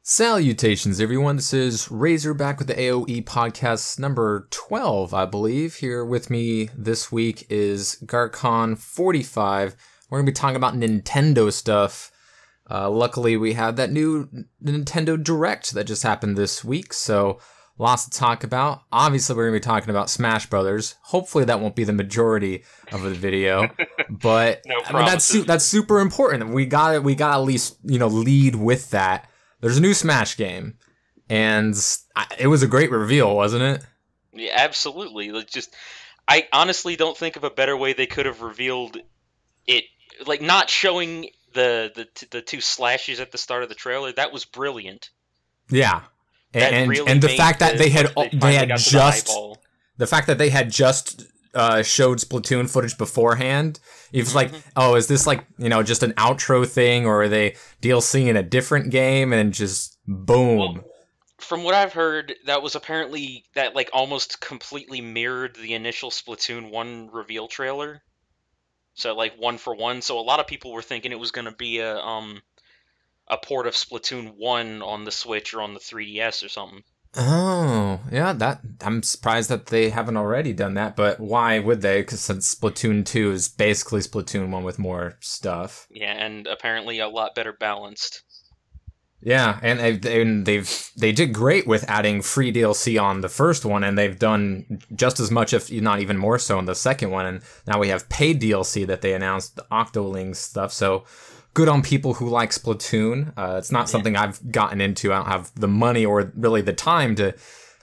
Salutations, everyone. This is Razor back with the AOE podcast number 12, I believe. Here with me this week is Garcon45. We're going to be talking about Nintendo stuff. Luckily, we had that new Nintendo Direct that just happened this week, so lots to talk about. Obviously, we're going to be talking about Smash Brothers. Hopefully, that won't be the majority of the video, but No I mean, that's super important. We got at least lead with that. There's a new Smash game, and it was a great reveal, wasn't it? Yeah, absolutely. I honestly don't think of a better way they could have revealed it. Like, not showing the two slashes at the start of the trailer. That was brilliant. Yeah, and the fact that they had just showed Splatoon footage beforehand. It was like, oh, is this like, just an outro thing, or are they DLC in a different game, and just boom. Well, from what I've heard, that was apparently that like almost completely mirrored the initial Splatoon 1 reveal trailer. So like one for one. So a lot of people were thinking it was going to be a port of Splatoon 1 on the Switch or on the 3DS or something. Oh, yeah, I'm surprised that they haven't already done that, but why would they? Because since Splatoon 2 is basically Splatoon 1 with more stuff. Yeah, and apparently a lot better balanced. Yeah, and they did great with adding free DLC on the first one, and they've done just as much, if not even more so, in the second one, and now we have paid DLC that they announced, the Octoling stuff, so good on people who like Splatoon. It's not something I've gotten into. I don't have the money or really the time to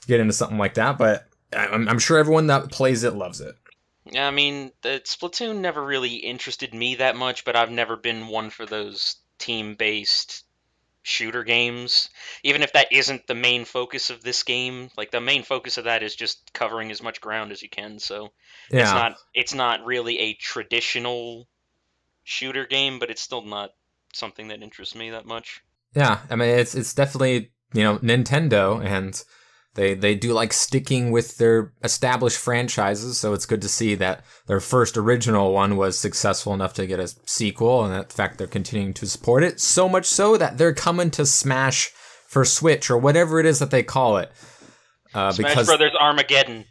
get into something like that, but I'm sure everyone that plays it loves it. Yeah, I mean, Splatoon never really interested me that much, but I've never been one for those team-based shooter games. Even if that isn't the main focus of this game, like the main focus of that is just covering as much ground as you can, so yeah. it's not really a traditional shooter game, but it's still not something that interests me that much. Yeah, I mean, it's definitely, Nintendo, and they do like sticking with their established franchises, so it's good to see that their first original one was successful enough to get a sequel, and in fact they're continuing to support it, so much so that they're coming to Smash for Switch, or whatever it is that they call it. Smash Brothers Armageddon.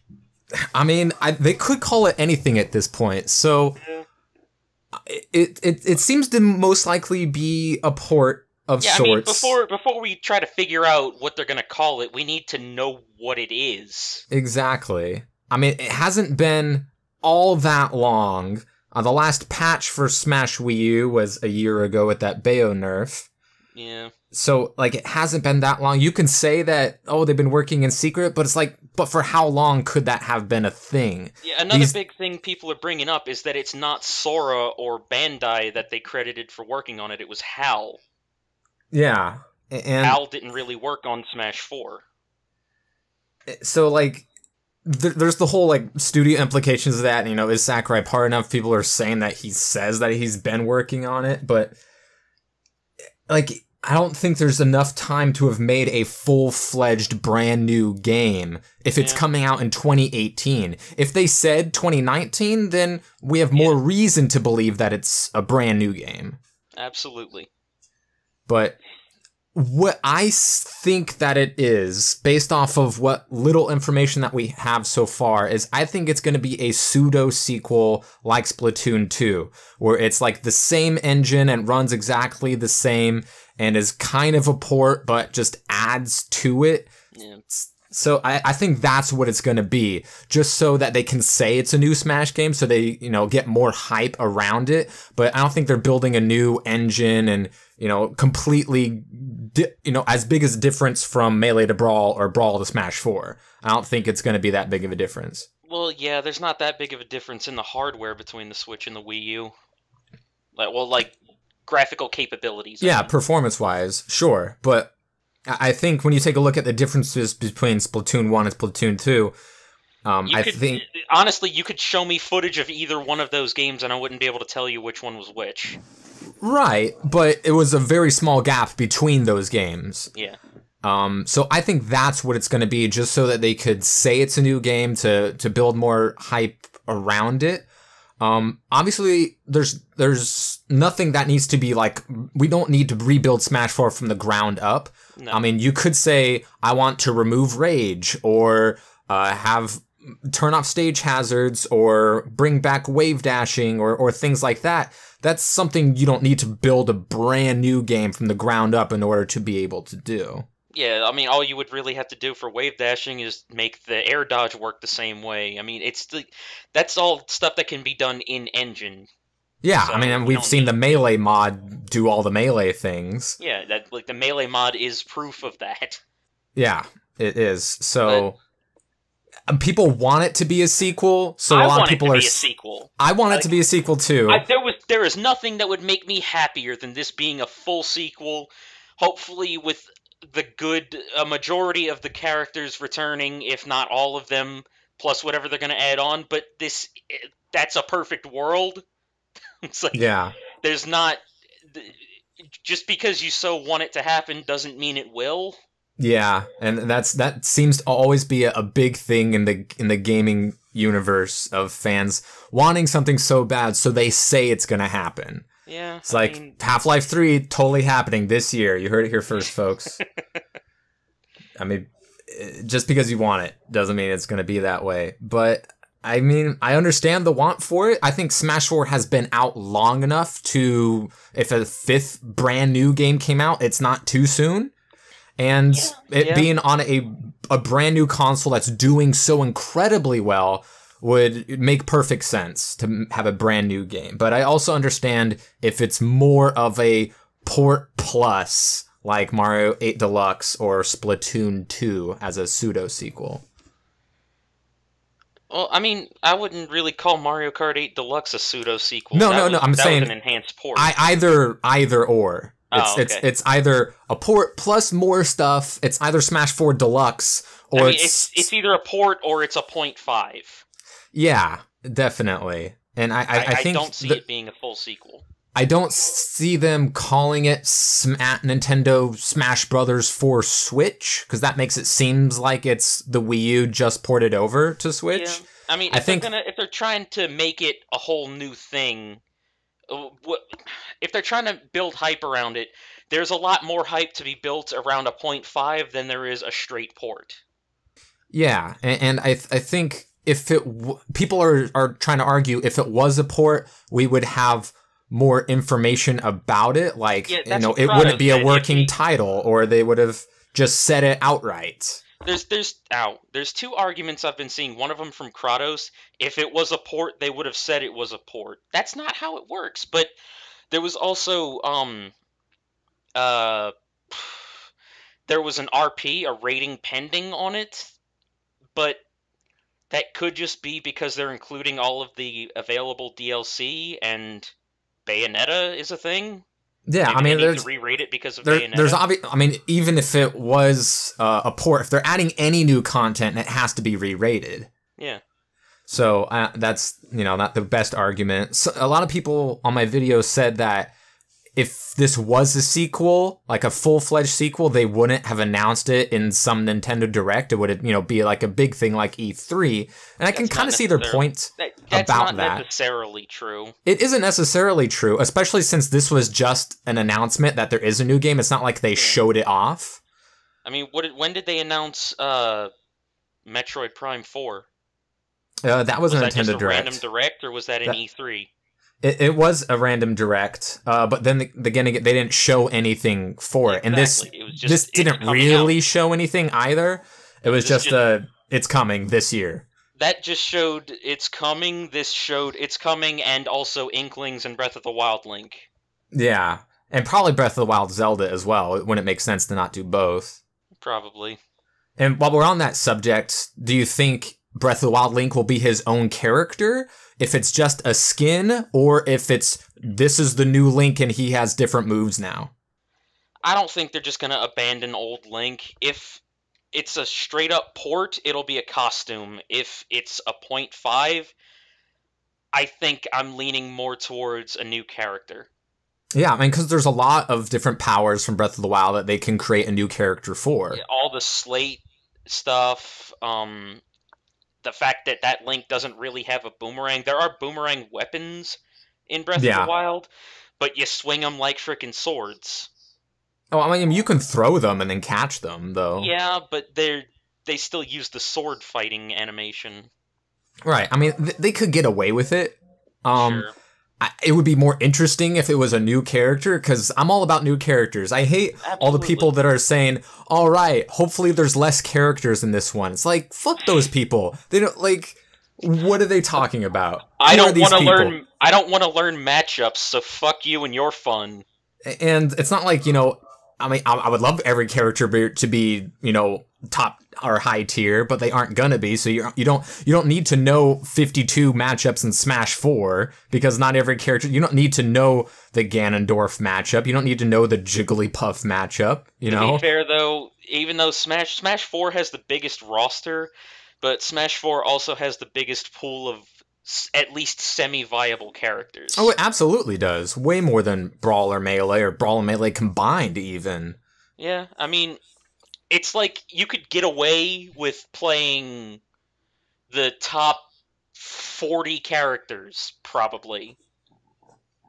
I mean, they could call it anything at this point, so It seems to most likely be a port of sorts. I mean, before we try to figure out what they're gonna call it, we need to know what it is. Exactly. I mean, it hasn't been all that long. The last patch for Smash Wii U was a year ago with that Bayo nerf. Yeah. So, like, it hasn't been that long. You can say that, oh, they've been working in secret, but it's like, but for how long could that have been a thing? Yeah, another big thing people are bringing up is that it's not Sora or Bandai that they credited for working on it. It was HAL. Yeah. And HAL didn't really work on Smash 4. So, like, there's the whole, like, studio implications of that. Is Sakurai part enough? People are saying that he says that he's been working on it, but, like, I don't think there's enough time to have made a full-fledged brand new game if it's coming out in 2018. If they said 2019, then we have more reason to believe that it's a brand new game. Absolutely. But what I think that it is, based off of what little information that we have so far, is I think it's going to be a pseudo-sequel like Splatoon 2, where it's like the same engine and runs exactly the same, and is kind of a port, but just adds to it. Yeah. So I think that's what it's going to be, just so that they can say it's a new Smash game, so they, get more hype around it. But I don't think they're building a new engine and, completely, as big as a difference from Melee to Brawl or Brawl to Smash 4. I don't think it's going to be that big of a difference. Well, yeah, there's not that big of a difference in the hardware between the Switch and the Wii U. Like graphical capabilities. Yeah, performance-wise, sure. But I think when you take a look at the differences between Splatoon 1 and Splatoon 2, honestly, you could show me footage of either one of those games and I wouldn't be able to tell you which one was which. Right, but it was a very small gap between those games. Yeah. So I think that's what it's going to be, just so that they could say it's a new game to build more hype around it. Obviously, there's nothing that needs to be like, we don't need to rebuild Smash 4 from the ground up. No. I mean, you could say, I want to remove rage, or turn off stage hazards, or bring back wave dashing, or things like that. That's something you don't need to build a brand new game from the ground up in order to be able to do. Yeah, I mean, all you would really have to do for wave dashing is make the air dodge work the same way. I mean, that's all stuff that can be done in engine. Yeah, So I mean, we've seen the melee mod do all the melee things. Yeah, that like the melee mod is proof of that. Yeah, it is. So people want it to be a sequel. So a lot of people are. A sequel. I want it to be a sequel too. There is nothing that would make me happier than this being a full sequel. Hopefully, with a majority of the characters returning, if not all of them, plus whatever they're going to add on. But that's a perfect world. It's like, yeah, there's not, just because you so want it to happen doesn't mean it will. Yeah, and that seems to always be a big thing in the gaming universe of fans wanting something so bad, so they say it's going to happen. Yeah, it's Half-Life 3 totally happening this year. You heard it here first, folks. I mean, just because you want it doesn't mean it's going to be that way. But, I mean, I understand the want for it. I think Smash 4 has been out long enough to, if a fifth brand new game came out, it's not too soon. And being on a brand new console that's doing so incredibly well would make perfect sense to have a brand new game. But I also understand if it's more of a port plus, like Mario 8 Deluxe or Splatoon 2 as a pseudo-sequel. Well, I mean, I wouldn't really call Mario Kart 8 Deluxe a pseudo-sequel. No, I'm saying was an enhanced port. Either or. It's either a port plus more stuff. It's either Smash 4 Deluxe, or it's either a port or it's a 0.5. Yeah, definitely. And I think don't see it being a full sequel. I don't see them calling it Nintendo Smash Brothers for Switch, because that makes it seems like it's the Wii U just ported over to Switch. Yeah. I mean, if they're trying to make it a whole new thing, if they're trying to build hype around it, there's a lot more hype to be built around a 0.5 than there is a straight port. Yeah, and I think if people are trying to argue if it was a port, we would have more information about it. Like, it wouldn't be a working title, or they would have just said it outright. There's two arguments I've been seeing. One of them from Kratos. If it was a port, they would have said it was a port. That's not how it works. But there was also there was an RP, a rating pending on it, but that could just be because they're including all of the available DLC, and Bayonetta is a thing. Yeah, Maybe I mean, they need to re-rate it because of Bayonetta. There's I mean, even if it was a port, if they're adding any new content, it has to be re-rated. Yeah. So that's not the best argument. So, a lot of people on my video said that if this was a sequel, like a full-fledged sequel, they wouldn't have announced it in some Nintendo Direct. It would, be like a big thing like E3. And I can kind of see their point about that. That's not necessarily true. It isn't necessarily true, especially since this was just an announcement that there is a new game. It's not like they showed it off. I mean, when did they announce Metroid Prime 4? That was a Nintendo Direct. Was that just a Direct. Random Direct, or was that an E3? It was a random Direct, but then they didn't show anything for it. And this didn't really show anything either. It was just it's coming this year. That just showed it's coming. This showed it's coming, and also Inklings and Breath of the Wild Link. Yeah, and probably Breath of the Wild Zelda as well. It wouldn't make sense to not do both. Probably. And while we're on that subject, do you think Breath of the Wild Link will be his own character? If it's just a skin, or if this is the new Link and he has different moves now? I don't think they're just going to abandon old Link. If it's a straight-up port, it'll be a costume. If it's a 0.5, I think I'm leaning more towards a new character. Yeah, I mean, because there's a lot of different powers from Breath of the Wild that they can create a new character for. Yeah, all the slate stuff, the fact that that Link doesn't really have a boomerang. There are boomerang weapons in Breath of the Yeah. Wild, but you swing them like frickin' swords. Oh, I mean, you can throw them and then catch them, though. Yeah, but they still use the sword fighting animation. Right. I mean, they could get away with it. Sure. It would be more interesting if it was a new character, because I'm all about new characters. I hate all the people that are saying, all right, hopefully there's less characters in this one. It's like, fuck those people. They don't, like, what are they talking about? I don't want to learn matchups, so fuck you and your fun. And it's not like, I mean, I would love every character to be, top or high tier, but they aren't gonna be. So you don't need to know 52 matchups in Smash 4, because not every character. You don't need to know the Ganondorf matchup. You don't need to know the Jigglypuff matchup. To be fair, though, even though Smash 4 has the biggest roster, but Smash 4 also has the biggest pool of at least semi-viable characters. Oh, it absolutely does. Way more than Brawl or Melee, or Brawl and Melee combined, even. Yeah, I mean, it's like you could get away with playing the top 40 characters, probably.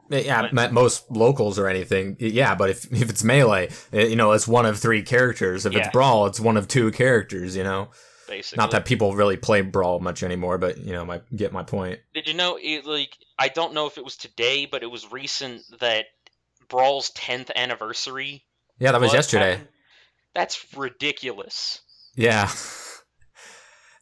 Yeah, most locals or anything. Yeah, but if it's Melee, it's one of 3 characters. If it's Brawl, it's one of 2 characters, Basically. Not that people really play Brawl much anymore, but, get my point. Did you know, I don't know if it was today, but it was recent that Brawl's 10th anniversary. Yeah, that was yesterday. That's ridiculous. Yeah.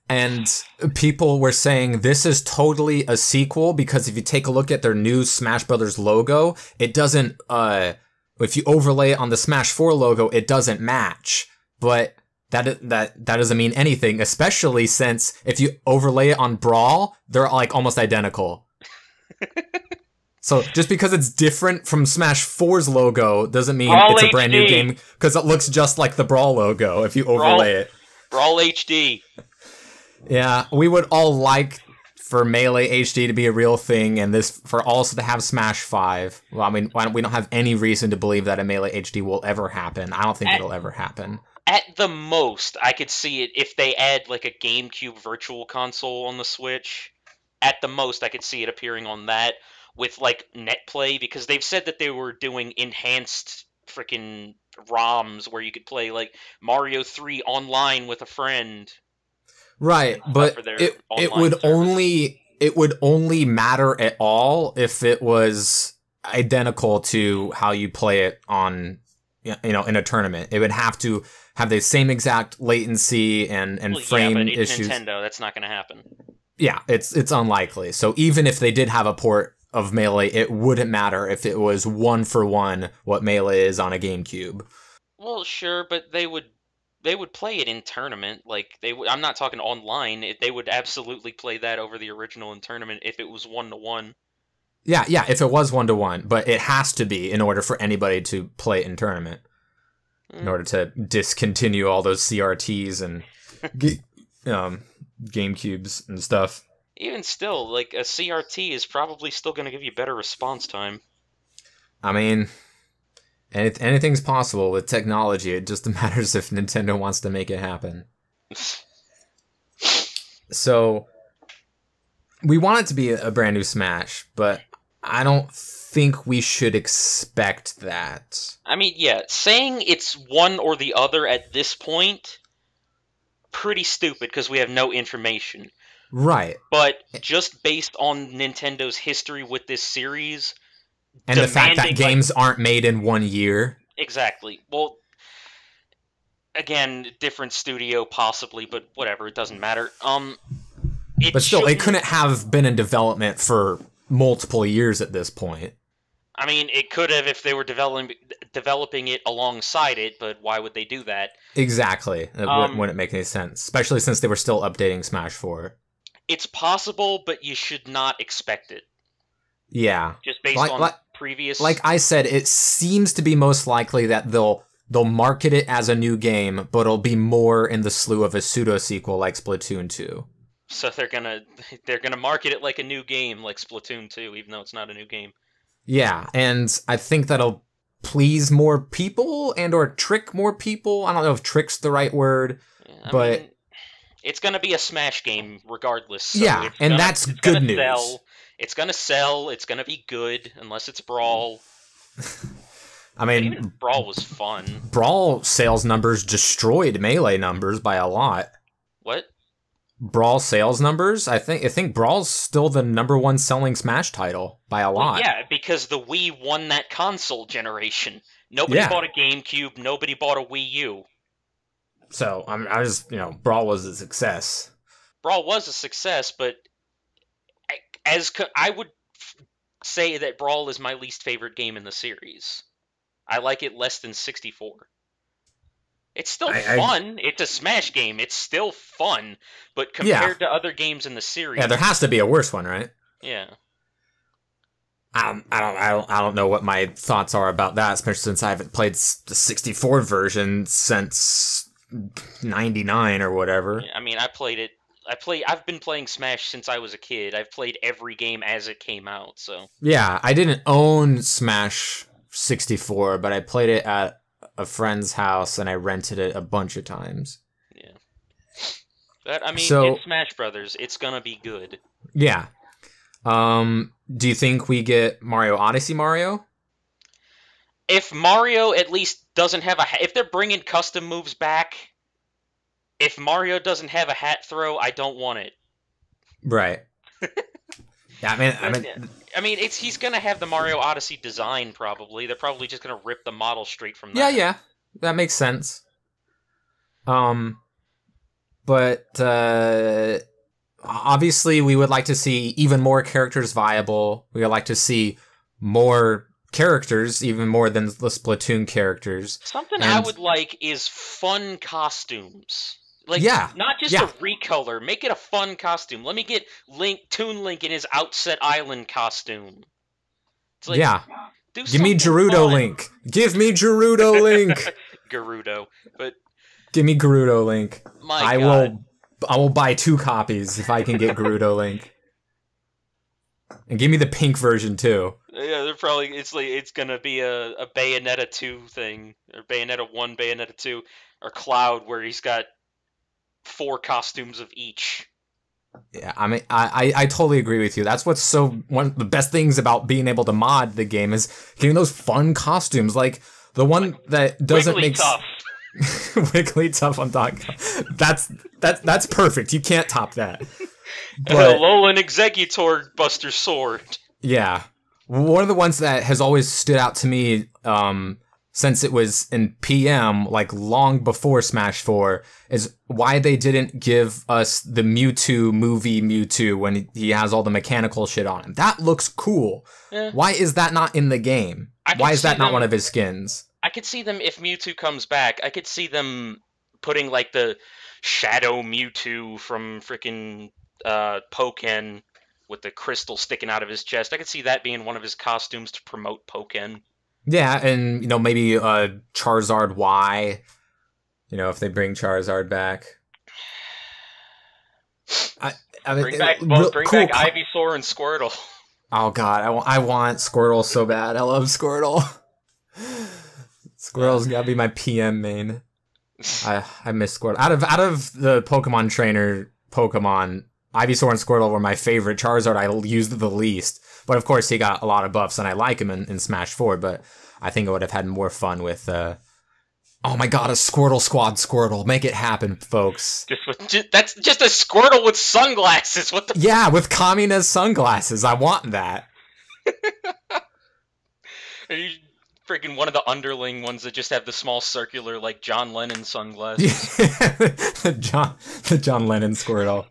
And people were saying this is totally a sequel, because if you take a look at their new Smash Brothers logo, it doesn't, if you overlay it on the Smash 4 logo, it doesn't match. But that doesn't mean anything, especially since if you overlay it on Brawl, they're like almost identical. So just because it's different from Smash 4's logo doesn't mean it's a brand new game, because it looks just like the Brawl logo if you overlay it. Brawl HD. Yeah, we would all like for Melee HD to be a real thing, and this for also to have Smash 5. Well, I mean, we don't have any reason to believe that a Melee HD will ever happen. I don't think it'll ever happen. At the most, I could see it if they add like a GameCube Virtual Console on the Switch. At the most, I could see it appearing on that with like NetPlay, because they've said that they were doing enhanced freaking ROMs where you could play like Mario 3 online with a friend. Right, but it would only matter at all if it was identical to how you play it on, in a tournament. It would have to have the same exact latency and frame but it's issues. Nintendo, that's not going to happen. Yeah, it's unlikely. So even if they did have a port of Melee, it wouldn't matter if it was 1-for-1 what Melee is on a GameCube. Well, sure, but they would play it in tournament. Like I'm not talking online. They would absolutely play that over the original in tournament if it was 1-to-1. Yeah, if it was 1-to-1, but it has to be in order for anybody to play it in tournament. In order to discontinue all those CRTs and GameCubes and stuff. Even still, like a CRT is probably still going to give you better response time. I mean, anything's possible with technology. It just matters if Nintendo wants to make it happen. So, we want it to be a brand new Smash, but I don't think we should expect that. I mean, yeah, saying it's one or the other at this point, pretty stupid because we have no information. Right. But just based on Nintendo's history with this series, and the fact that games aren't made in 1 year. Exactly. Well, again, different studio possibly, but whatever, it doesn't matter. But still, it couldn't have been in development for multiple years at this point. I mean, it could have if they were developing it alongside it, but why would they do that? Exactly. It wouldn't make any sense, especially since they were still updating Smash 4. It's possible, but you should not expect it. Yeah. Just based on previous... Like I said, it seems to be most likely that they'll market it as a new game, but it'll be more in the slew of a pseudo-sequel like Splatoon 2. So they're gonna market it like a new game, like Splatoon 2, even though it's not a new game. Yeah, and I think that'll please more people and or trick more people. I don't know if trick's the right word, but... It's gonna be a Smash game regardless. So Yeah, and that's good news. It's gonna sell. It's gonna be good unless it's Brawl. I mean, even Brawl was fun. Brawl sales numbers destroyed Melee numbers by a lot. What? Brawl sales numbers? I think Brawl's still the #1 selling Smash title by a lot. Yeah, because the Wii won that console generation. Nobody bought a GameCube. Nobody bought a Wii U. So Brawl was a success. Brawl was a success, but I would say that Brawl is my least favorite game in the series. I like it less than 64. It's still fun. It's a Smash game. It's still fun, but compared to other games in the series, there has to be a worse one, right? Yeah. I don't know what my thoughts are about that, especially since I haven't played the 64 version since '99 or whatever. I mean, I've been playing Smash since I was a kid. I've played every game as it came out, so. Yeah, I didn't own Smash 64, but I played it at a friend's house and I rented it a bunch of times. Yeah. But I mean, it's Smash Brothers. It's gonna be good. Yeah. Do you think we get Mario Odyssey Mario? If Mario at least doesn't have if they're bringing custom moves back, if Mario doesn't have a hat throw, I don't want it. Right. Yeah, I mean, he's gonna have the Mario Odyssey design probably. They're probably just gonna rip the model straight from that. Yeah, that makes sense. But obviously, we would like to see even more characters viable. We would like to see more characters, even more than the Splatoon characters. Something I would like is fun costumes. Not just a recolor. Make it a fun costume. Let me get Toon Link in his Outset Island costume. It's like, give me Gerudo Link. Give me Gerudo Link. Gerudo, but give me Gerudo Link. My God. I will buy 2 copies if I can get Gerudo Link. And give me the pink version too. Yeah, they're probably it's gonna be a Bayonetta 2 thing, or Bayonetta 1, Bayonetta 2, or Cloud, where he's got 4 costumes of each. Yeah, I mean, I totally agree with you. That's what's one of the best things about being able to mod the game is getting those fun costumes, like the one that doesn't make Tough. Wigglytuff on .com. That's perfect. You can't top that. But Alolan Executor Buster Sword. Yeah, one of the ones that has always stood out to me, since it was in PM, like long before Smash 4, is why they didn't give us the Mewtwo movie Mewtwo when he has all the mechanical shit on him. That looks cool. Yeah. Why is that not in the game? Why is that not one of his skins? I could see them, if Mewtwo comes back, I could see them putting like the Shadow Mewtwo from frickin' Pokken with the crystal sticking out of his chest. I could see that being one of his costumes to promote Pokken. Yeah, and maybe Charizard Y. If they bring Charizard back. Bring back Ivysaur and Squirtle. Oh God, I want Squirtle so bad. I love Squirtle. Squirtle's gotta be my PM main. I miss Squirtle. Out of the Pokemon Trainer Pokemon, Ivysaur and Squirtle were my favorite. Charizard I used the least. But of course he got a lot of buffs and I like him in Smash 4, but I think I would have had more fun with oh my God, a Squirtle Squad Squirtle. Make it happen, folks. That's just a Squirtle with sunglasses. What the Yeah, with Kamina's sunglasses. I want that. Are you freaking one of the underling ones that just have the small circular like John Lennon sunglasses? the John Lennon Squirtle.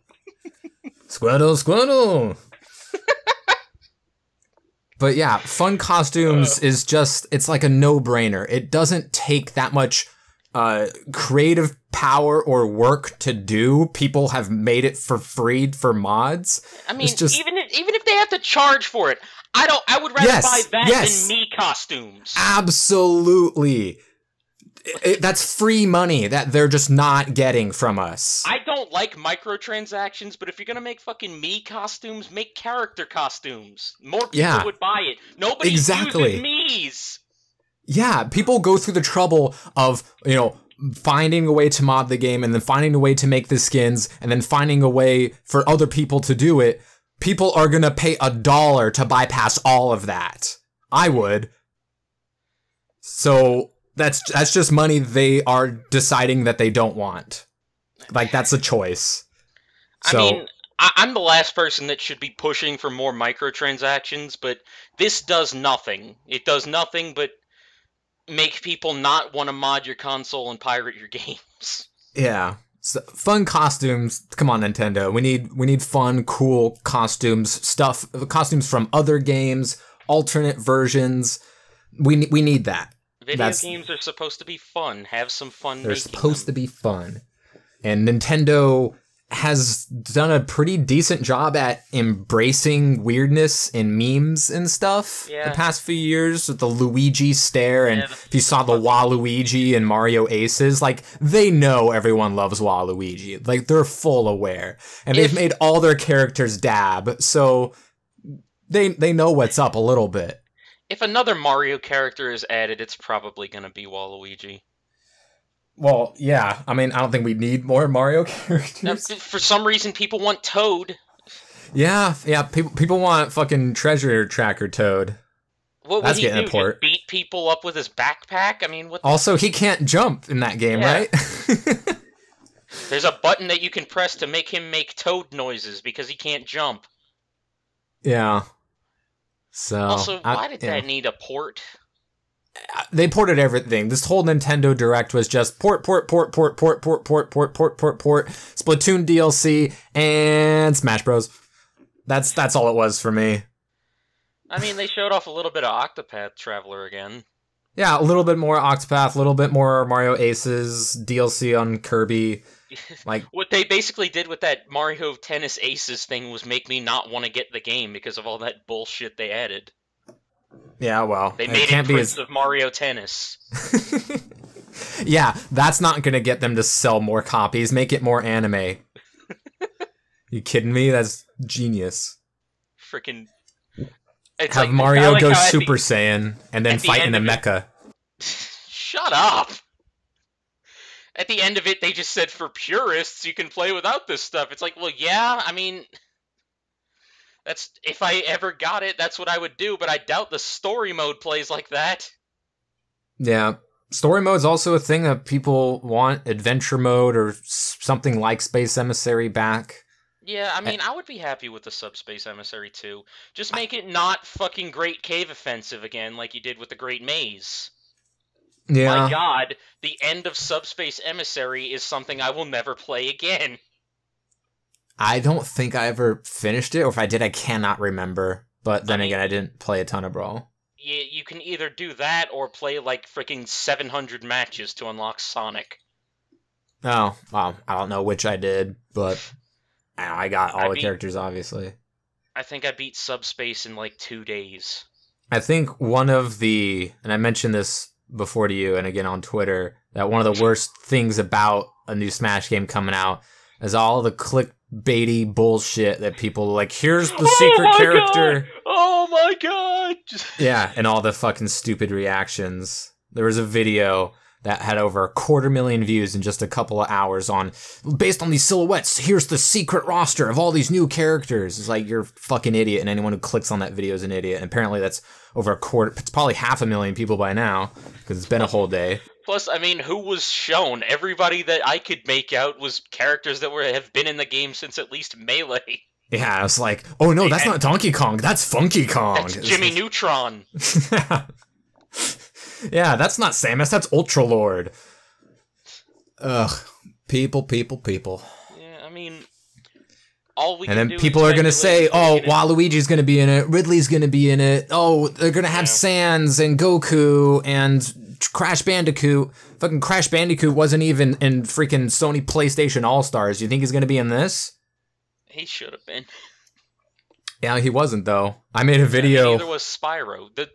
Squirtle. But yeah, fun costumes is just, it's like a no-brainer. It doesn't take that much creative power or work to do. People have made it for free for mods. I mean, even if they have to charge for it, I would rather buy that than me costumes. Absolutely. That's free money that they're just not getting from us. I don't like microtransactions, but if you're gonna make fucking me costumes, make character costumes. More people would buy it. Nobody uses me's. Yeah, people go through the trouble of, finding a way to mod the game and then finding a way to make the skins and then finding a way for other people to do it, people are gonna pay $1 to bypass all of that. I would. So that's just money they are deciding that they don't want. Like, that's a choice. I mean, I'm the last person that should be pushing for more microtransactions, but this does nothing. It does nothing but make people not want to mod your console and pirate your games. Yeah. So, fun costumes. Come on, Nintendo. We need fun, cool costumes, costumes from other games, alternate versions. We need that. Video games are supposed to be fun. Have some fun. They're supposed to be fun. And Nintendo has done a pretty decent job at embracing weirdness and memes and stuff the past few years with the Luigi stare, and if you saw the Waluigi and Mario Aces, like, they know everyone loves Waluigi. Like, they're full aware. And they've made all their characters dab, so they know what's up a little bit. If another Mario character is added, it's probably gonna be Waluigi. Well, yeah. I mean, I don't think we need more Mario characters. Now, for some reason, people want Toad. Yeah. People want fucking Treasure Tracker Toad. What would he do? Just beat people up with his backpack? I mean, what? Also, he can't jump in that game, right? There's a button that you can press to make him make Toad noises because he can't jump. Yeah. So. Also, why did that need a port? They ported everything. This whole Nintendo Direct was just port, Splatoon DLC, and Smash Bros. That's all it was for me. I mean, they showed off a little bit of Octopath Traveler again. Yeah, a little bit more Octopath, a little bit more Mario Aces, DLC on Kirby. Like, what they basically did with that Mario Tennis Aces thing was make me not want to get the game because of all that bullshit they added. Yeah, well, they made it Prince of Mario Tennis. Yeah, that's not gonna get them to sell more copies. Make it more anime. You kidding me? That's genius. Freaking. Have Mario go Super Saiyan and then fight in a mecha. Shut up! At the end of it, they just said, for purists, you can play without this stuff. It's like, well, yeah, I mean... That's, if I ever got it, that's what I would do, but I doubt the story mode plays like that. Yeah. Story mode's also a thing that people want, adventure mode or something like Space Emissary back. Yeah, I mean, I would be happy with the Subspace Emissary too. Just make it not fucking Great Cave Offensive again like you did with the Great Maze. Yeah. My god, the end of Subspace Emissary is something I will never play again. I don't think I ever finished it, or if I did, I cannot remember. But then again, I didn't play a ton of Brawl. You can either do that or play like freaking 700 matches to unlock Sonic. Oh, well, I don't know which I did, but I got all the characters, obviously. I think I beat Subspace in like 2 days. I think one of the, and I mentioned this before to you and again on Twitter, that one of the worst things about a new Smash game coming out is all the clickbaity bullshit that people like, here's the secret character. God! Oh my god! Yeah, and all the fucking stupid reactions. There was a video that had over 250,000 views in just a couple of hours on, based on these silhouettes, here's the secret roster of all these new characters. It's like, you're a fucking idiot, and anyone who clicks on that video is an idiot. And apparently that's over it's probably 500,000 people by now, because it's been a whole day. Plus, I mean, who was shown? Everybody that I could make out was characters that have been in the game since at least Melee. Yeah, I was like, oh no, that's not Donkey Kong, that's Funky Kong. That's Jimmy Neutron. Yeah, that's not Samus, that's Ultra Lord. Ugh, people. Yeah, I mean, all we and then people are gonna say, oh, Waluigi's gonna be in it, Ridley's gonna be in it, oh, they're gonna have Sans and Goku and Crash Bandicoot. Fucking Crash Bandicoot wasn't even in freaking Sony PlayStation All-Stars. You think he's gonna be in this? He should have been. Yeah, he wasn't, though. I made a video. Neither was Spyro. The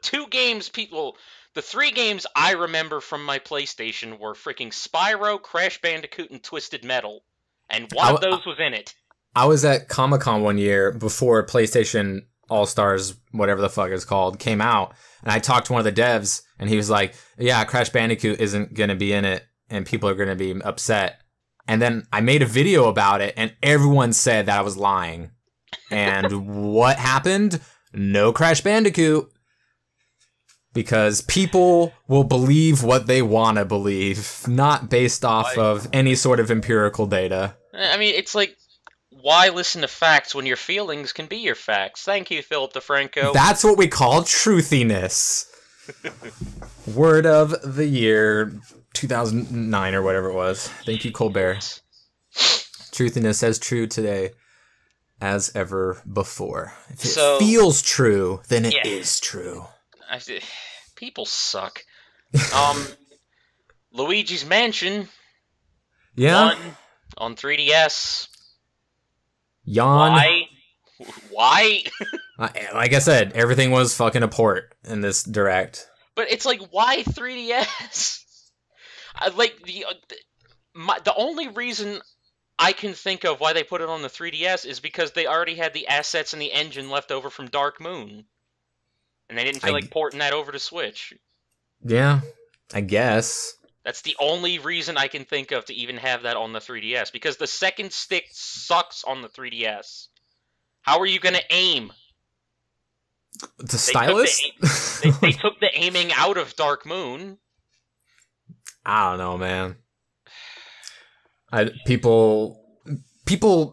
3 games I remember from my PlayStation were freaking Spyro, Crash Bandicoot, and Twisted Metal. And one of those was in it. I was at Comic-Con one year before PlayStation All-Stars, whatever the fuck it's called, came out. And I talked to one of the devs, and he was like, yeah, Crash Bandicoot isn't going to be in it. and people are going to be upset. And then I made a video about it, and everyone said that I was lying. And what happened? No Crash Bandicoot. Because people will believe what they want to believe, not based off of any sort of empirical data. I mean, it's like, why listen to facts when your feelings can be your facts? Thank you, Philip DeFranco. That's what we call truthiness. Word of the year 2009 or whatever it was. Thank you, Colbert. Truthiness as true today as ever before. If it feels true, then it is true. People suck. Luigi's Mansion. Yeah. On 3DS. Yawn. Why? Like I said, everything was fucking a port in this direct. But it's like, why 3DS? The only reason I can think of why they put it on the 3DS is because they already had the assets and the engine left over from Dark Moon. And they didn't feel like porting that over to Switch. Yeah, I guess. That's the only reason I can think of to even have that on the 3DS. Because the second stick sucks on the 3DS. How are you going to aim? The stylus? They took the aiming out of Dark Moon. I don't know, man. People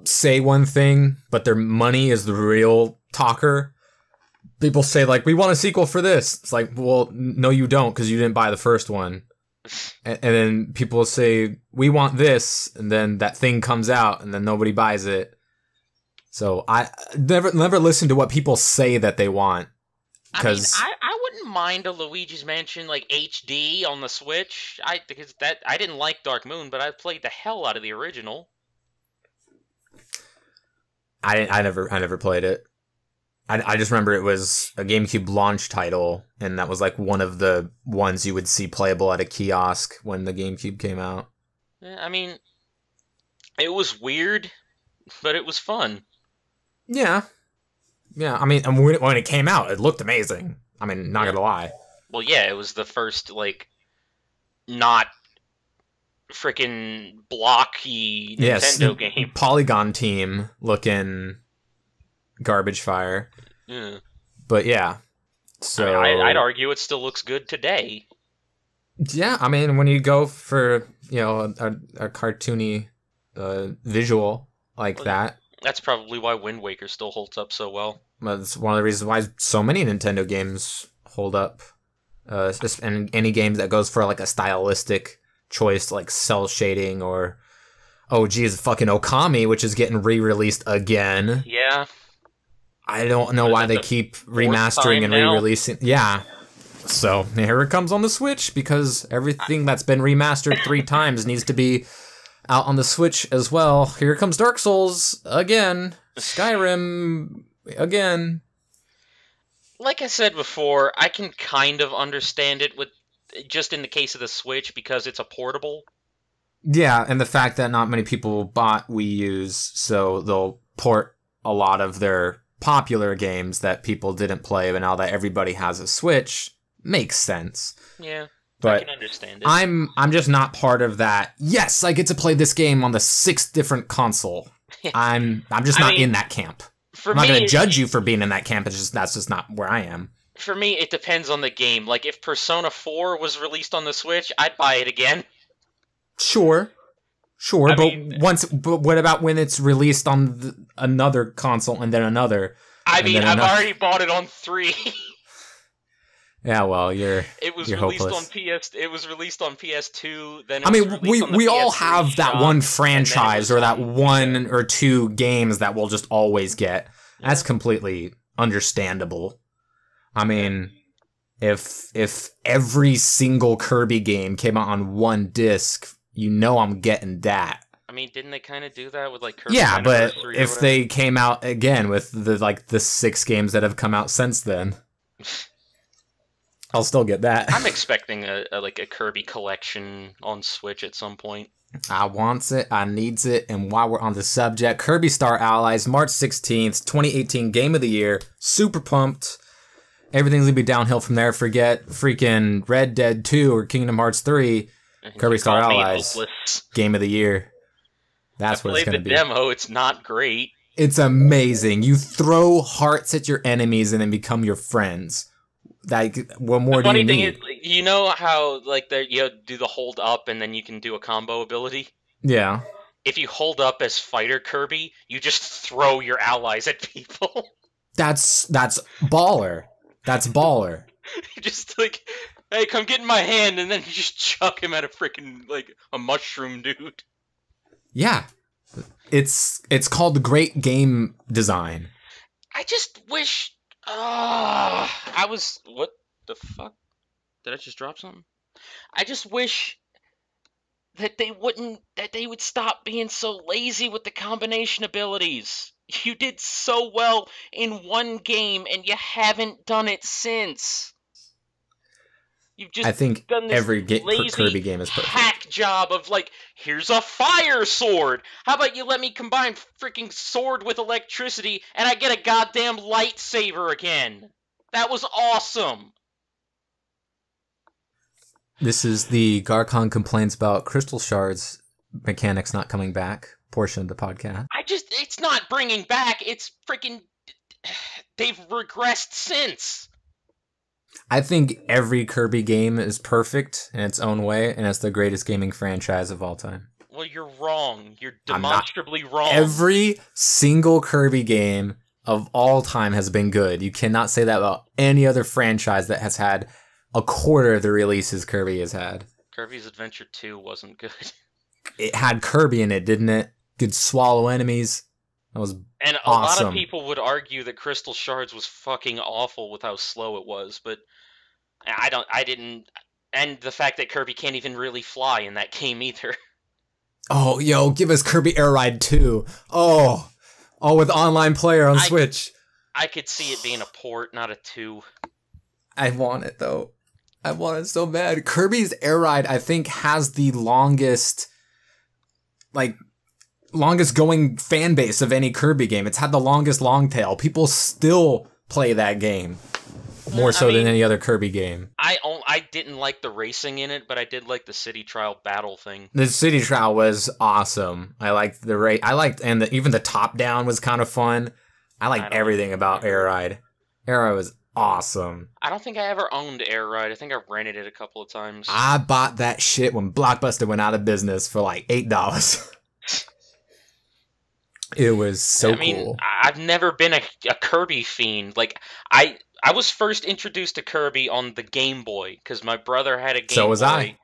say one thing, but their money is the real talker. People say, like, we want a sequel for this. It's like, well, no, you don't, because you didn't buy the first one. And then people say, we want this, and then that thing comes out, and then nobody buys it. So I never listen to what people say that they want. Because I wouldn't mind a Luigi's Mansion like HD on the Switch. Because I didn't like Dark Moon, but I played the hell out of the original. I never played it. I just remember it was a GameCube launch title, and that was like one of the ones you would see playable at a kiosk when the GameCube came out. Yeah, I mean, it was weird, but it was fun. Yeah. Yeah, I mean, when it came out, it looked amazing. I mean, not gonna lie. Well, yeah, it was the first, like, not freaking blocky Nintendo game. Polygon team looking garbage fire. Yeah. But yeah, so I'd argue it still looks good today. Yeah, I mean, when you go for, you know, a cartoony visual like that. That's probably why Wind Waker still holds up so well. That's one of the reasons why so many Nintendo games hold up. And any game that goes for like a stylistic choice, like cell shading, or oh geez, fucking Okami, which is getting re-released again. Yeah. I don't know why they keep remastering and re-releasing. Yeah. So here it comes on the Switch, because everything that's been remastered 3 times needs to be out on the Switch as well. Here comes Dark Souls again. Skyrim again. Like I said before, I can kind of understand it with just in the case of the Switch because it's a portable. Yeah, and the fact that not many people bought Wii U's, so they'll port a lot of their popular games that people didn't play, but now that everybody has a Switch, makes sense. Yeah. But I can understand it. I'm just not part of that. Yes, I get to play this game on the 6th different console. I'm just not in that camp. I'm not going to judge you for being in that camp. It's just that's just not where I am. For me, it depends on the game. Like if Persona 4 was released on the Switch, I'd buy it again. Sure, but what about when it's released on another console and then another? I mean, I've already bought it on 3. Yeah, well, it was released hopeless. It was released on PS2. Then we all have that one franchise or that one or two games that we'll just always get. Yeah. That's completely understandable. I mean, if every single Kirby game came out on one disc, you know I'm getting that. I mean, didn't they kind of do that with like Kirby? Yeah, but if they came out again with the 6 games that have come out since then. I'll still get that. I'm expecting a Kirby collection on Switch at some point. I wants it, I needs it, and while we're on the subject, Kirby Star Allies, March 16th, 2018, Game of the Year. Super pumped. Everything's gonna be downhill from there. Forget freaking Red Dead 2 or Kingdom Hearts 3. And Kirby you Star call me Allies, hopeless. game of the year. That's what it's Played going the to be. demo. It's not great. It's amazing. You throw hearts at your enemies and then become your friends. Like, what more The do you funny thing need? is, you know how like you do the hold up and then you can do a combo ability. Yeah. If you hold up as Fighter Kirby, you just throw your allies at people. That's baller. That's baller. Just like, hey, come get in my hand, and then you just chuck him at a freaking like a mushroom dude. Yeah. It's called the great game design. I just wish. I was. What the fuck? Did I just drop something? I just wish that they would stop being so lazy with the combination abilities. You did so well in one game, and you haven't done it since. You've just I think done this every lazy Kirby game is perfect. hack job of like, here's a fire sword. How about you let me combine freaking sword with electricity and I get a goddamn lightsaber again? That was awesome. This is the Garcon complains about crystal shards mechanics not coming back portion of the podcast. It's not bringing back. It's freaking. They've regressed since. I think every Kirby game is perfect in its own way, and it's the greatest gaming franchise of all time. Well, you're wrong. You're demonstrably wrong. Every single Kirby game of all time has been good. You cannot say that about any other franchise that has had a quarter of the releases Kirby has had. Kirby's Adventure 2 wasn't good. It had Kirby in it, didn't it? Could swallow enemies. That was and a awesome. lot of people would argue that Crystal Shards was fucking awful with how slow it was, but I didn't, and the fact that Kirby can't even really fly in that game either. Oh, yo, give us Kirby Air Ride 2. Oh, with online player on Switch. I could see it being a port, not a 2. I want it, though. I want it so bad. Kirby's Air Ride, I think, has the longest going fan base of any Kirby game. It's had the longest long tail. People still play that game more so than any other Kirby game. I didn't like the racing in it, but I did like the city trial battle thing. The city trial was awesome. I liked the race. And even the top down was kind of fun. I liked everything about Air Ride. Air Ride was awesome. I don't think I ever owned Air Ride. I think I rented it a couple of times. I bought that shit when Blockbuster went out of business for like $8. It was so cool. I've never been a Kirby fiend. Like, I was first introduced to Kirby on the Game Boy, because my brother had a Game Boy. So was I.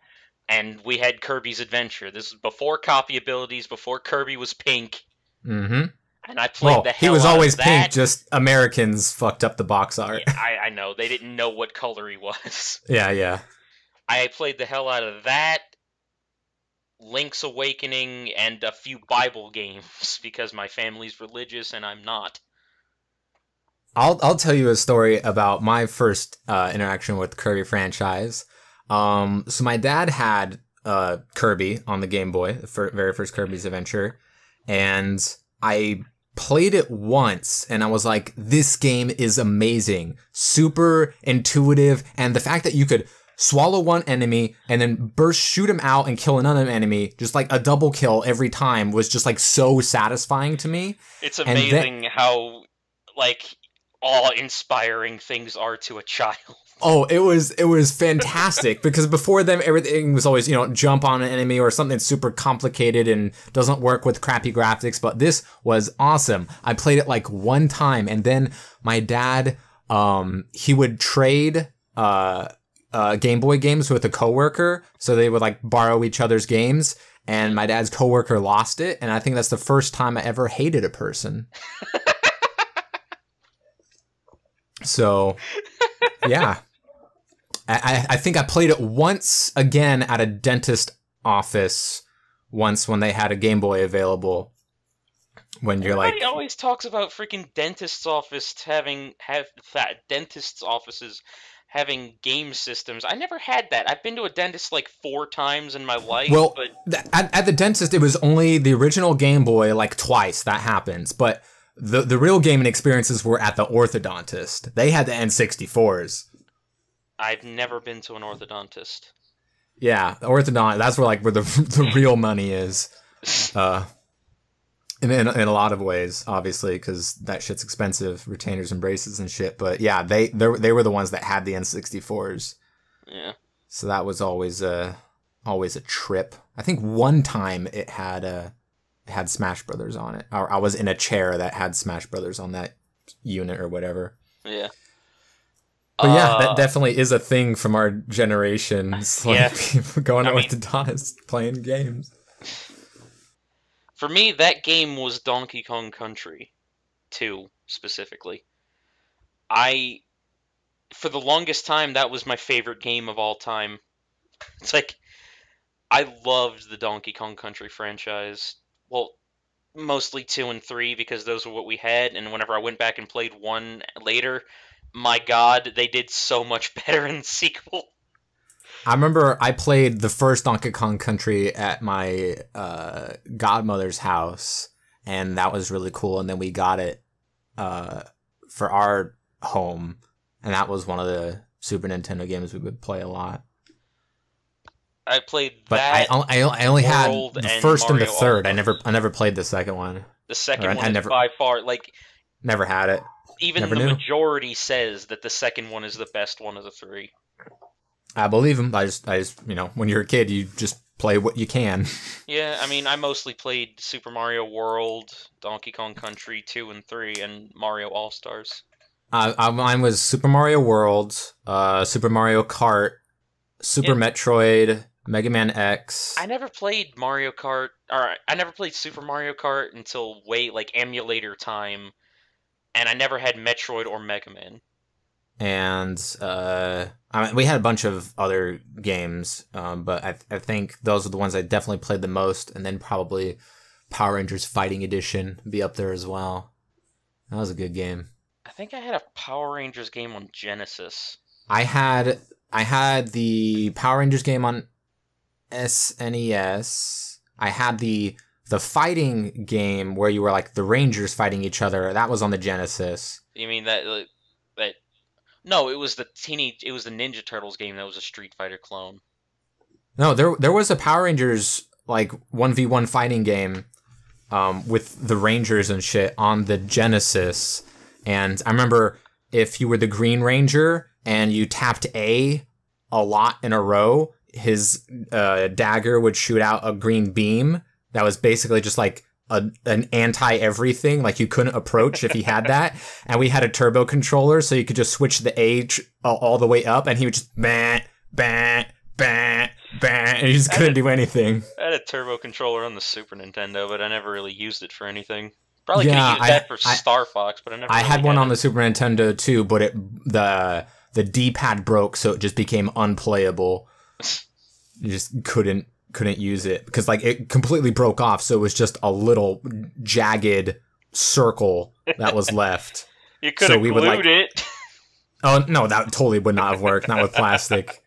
And we had Kirby's Adventure. This was before copy abilities, before Kirby was pink. Mm-hmm. And I played the hell he was out always of that. pink, just Americans fucked up the box art. Yeah, I know. They didn't know what color he was. Yeah. I played the hell out of that, Link's Awakening, and a few Bible games, because my family's religious and I'm not. I'll tell you a story about my first interaction with the Kirby franchise. So my dad had Kirby on the Game Boy, the very first Kirby's Adventure, and I played it once, and I was like, this game is amazing, super intuitive, and the fact that you could swallow one enemy and then shoot him out and kill another enemy, just like a double kill every time, was just like so satisfying to me. It's amazing how like awe-inspiring things are to a child. Oh, it was fantastic, because before them everything was always, jump on an enemy or something super complicated and doesn't work with crappy graphics, but this was awesome. I played it like one time, and then my dad, he would trade Game Boy games with a coworker, so they would like borrow each other's games, and my dad's coworker lost it, and I think that's the first time I ever hated a person. So, yeah. I think I played it once again at a dentist office once when they had a Game Boy available. When you're Everybody always talks about freaking dentist's offices having game systems. I never had that. I've been to a dentist like 4 times in my life. Well, but at the dentist, it was only the original Game Boy, like twice that happens. But the real gaming experiences were at the orthodontist. They had the N64s. I've never been to an orthodontist. Yeah, orthodontic. That's where the real money is. In a lot of ways, obviously, because that shit's expensive, retainers and braces and shit. But yeah, they were the ones that had the N64s. Yeah. So that was always a trip. I think one time it had Smash Brothers on it. Or I was in a chair that had Smash Brothers on that unit or whatever. Yeah. But yeah, that definitely is a thing from our generation. It's like people going to orthodontists playing games. For me, that game was Donkey Kong Country 2, specifically. For the longest time, that was my favorite game of all time. It's like, I loved the Donkey Kong Country franchise. Well, mostly 2 and 3, because those were what we had, and whenever I went back and played 1 later, my god, they did so much better in the sequel. I remember I played the first Donkey Kong Country at my godmother's house, and that was really cool. And then we got it for our home, and that was one of the Super Nintendo games we would play a lot. I played but that. I only had the first and the third. I never played the second one. The second one is by far never had it. Even the majority says that the second one is the best one of the 3. I believe him. I just, when you're a kid, you just play what you can. Yeah, I mean, I mostly played Super Mario World, Donkey Kong Country 2 and 3, and Mario All-Stars. Mine was Super Mario World, Super Mario Kart, Super Metroid, Mega Man X. I never played Mario Kart, or I never played Super Mario Kart until emulator time, and I never had Metroid or Mega Man. And we had a bunch of other games, but I think those are the ones I definitely played the most, and then probably Power Rangers Fighting Edition be up there as well. That was a good game. I think I had a Power Rangers game on Genesis. I had the Power Rangers game on SNES. I had the fighting game where you were like the Rangers fighting each other. That was on the Genesis. You mean that? No, it was the Ninja Turtles game that was a Street Fighter clone. No, there was a Power Rangers 1v1 fighting game with the Rangers and shit on the Genesis. And I remember if you were the Green Ranger and you tapped A lot in a row, his dagger would shoot out a green beam that was basically just like an anti-everything, like you couldn't approach if he had that. And we had a turbo controller, so you could just switch the age all the way up, and he would just bang, bang, bang, bang, and he just couldn't do anything. I had a turbo controller on the Super Nintendo, but I never really used it for anything. Probably could have used that for Star Fox, but I never. I had one on the Super Nintendo too, but the D-pad broke, so it just became unplayable. You just couldn't use it because it completely broke off, so it was just a little jagged circle that was left. You could have glued it. Oh no, that totally would not have worked. Not with plastic.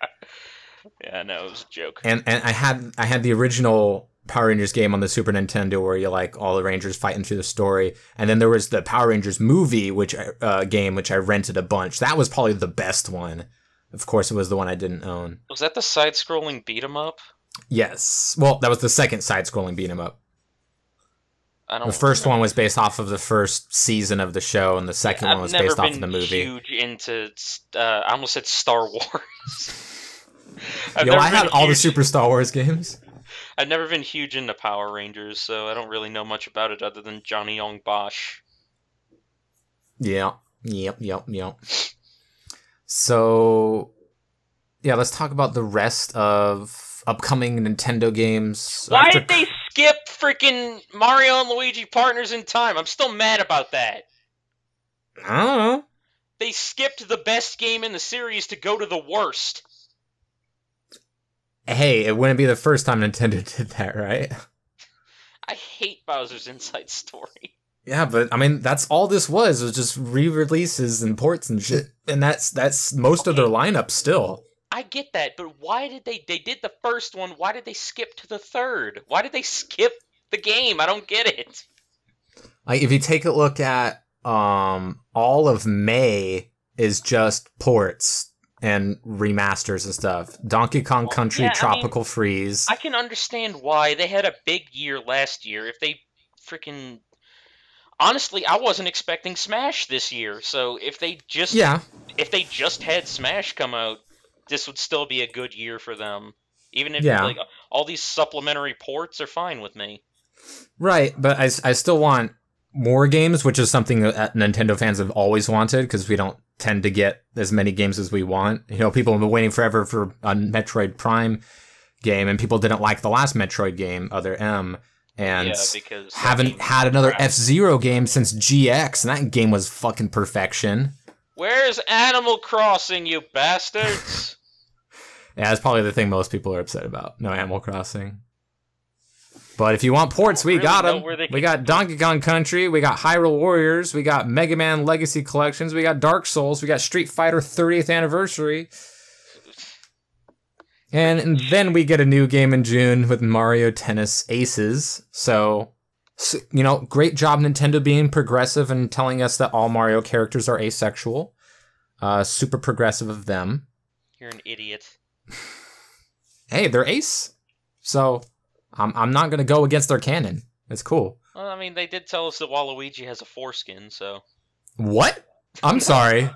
Yeah, no, it was a joke. And I had the original Power Rangers game on the Super Nintendo where you all the Rangers fighting through the story, and then there was the Power Rangers movie which I rented a bunch. That was probably the best one. Of course, it was the one I didn't own. Was that the side-scrolling beat-em-up? Yes. Well, that was the second side-scrolling beat-em-up. The first one was based off of the first season of the show, and the second one was based off of the movie. I've never been huge into... I almost said Star Wars. I had all the Super Star Wars games. I've never been huge into Power Rangers, so I don't really know much about it other than Johnny Young Bosch. Yeah. Yep. So, yeah, let's talk about the rest of upcoming Nintendo games. Why did they skip freaking Mario and Luigi Partners in Time? I'm still mad about that. I don't know. They skipped the best game in the series to go to the worst. Hey, it wouldn't be the first time Nintendo did that, right? I hate Bowser's Inside Story. Yeah, but I mean, that's all this was just re-releases and ports and shit, and that's most of their lineup still. I get that, but why did they did the first one? Why did they skip to the third? Why did they skip the game? I don't get it. If you take a look at all of May is just ports and remasters and stuff. Donkey Kong Country, yeah, Tropical Freeze. I can understand why they had a big year last year. If they freaking honestly, I wasn't expecting Smash this year. So if they just had Smash come out, this would still be a good year for them. Even if like all these supplementary ports are fine with me. Right, but I still want more games, which is something that Nintendo fans have always wanted, because we don't tend to get as many games as we want. You know, people have been waiting forever for a Metroid Prime game, and people didn't like the last Metroid game, Other M, and haven't had another F-Zero game since GX, and that game was fucking perfection. Where's Animal Crossing, you bastards? Yeah, that's probably the thing most people are upset about. No Animal Crossing. But if you want ports, we got them. We got Donkey Kong Country, we got Hyrule Warriors, we got Mega Man Legacy Collections, we got Dark Souls, we got Street Fighter 30th Anniversary. And then we get a new game in June with Mario Tennis Aces. So, you know, great job Nintendo being progressive and telling us that all Mario characters are asexual. Super progressive of them. You're an idiot. Hey, they're ace. So... I'm not gonna go against their canon. It's cool. Well, I mean, they did tell us that Waluigi has a foreskin, so... What? I'm sorry.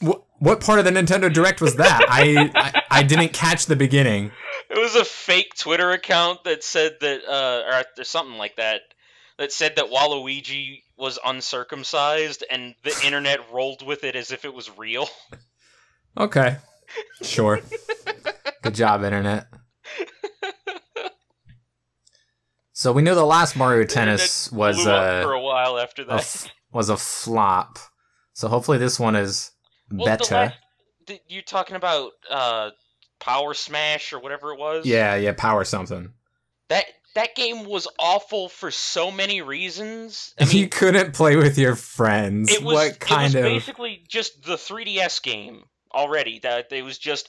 What part of the Nintendo Direct was that? I didn't catch the beginning. It was a fake Twitter account that said that, or something like that, that said that Waluigi was uncircumcised, and the internet rolled with it as if it was real. Okay. Sure. Good job, internet. So we know the last Mario Tennis was for a while after that. Was a flop. So hopefully this one is better. You're talking about Power Smash or whatever it was? Yeah, Power something. That game was awful for so many reasons. I mean, you couldn't play with your friends. It was basically just the 3DS game already. That it was just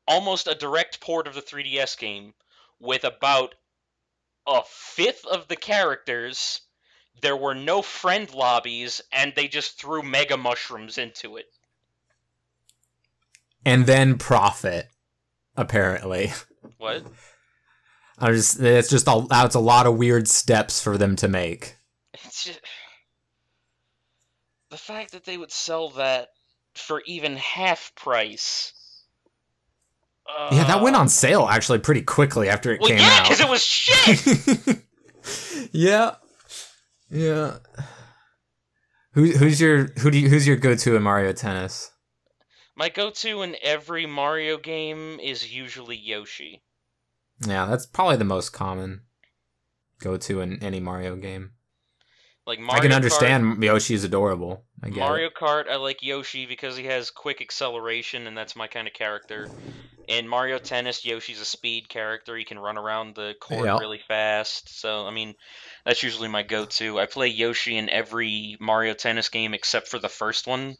almost a direct port of the 3DS game with about a fifth of the characters. There were no friend lobbies, and they just threw Mega Mushrooms into it. And then profit, apparently. What? It's a lot of weird steps for them to make. It's just... the fact that they would sell that for even half price... yeah, that went on sale actually pretty quickly after it came out. Yeah, because it was shit. Yeah. Who's your go-to in Mario Tennis? My go-to in every Mario game is usually Yoshi. Yeah, that's probably the most common go-to in any Mario game. Like Mario I can understand Kart, Yoshi is adorable. Mario Kart, I like Yoshi because he has quick acceleration, and that's my kind of character. In Mario Tennis, Yoshi's a speed character. He can run around the court really fast. So, I mean, that's usually my go-to. I play Yoshi in every Mario Tennis game except for the first one.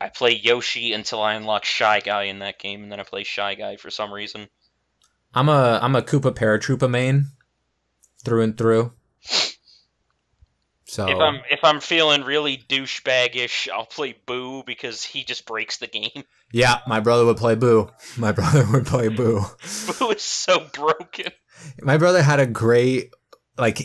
I play Yoshi until I unlock Shy Guy in that game, and then I play Shy Guy for some reason. I'm a Koopa Paratroopa main, through and through. So if I'm feeling really douchebaggish, I'll play Boo because he just breaks the game. Yeah, my brother would play Boo. Boo is so broken. My brother had a great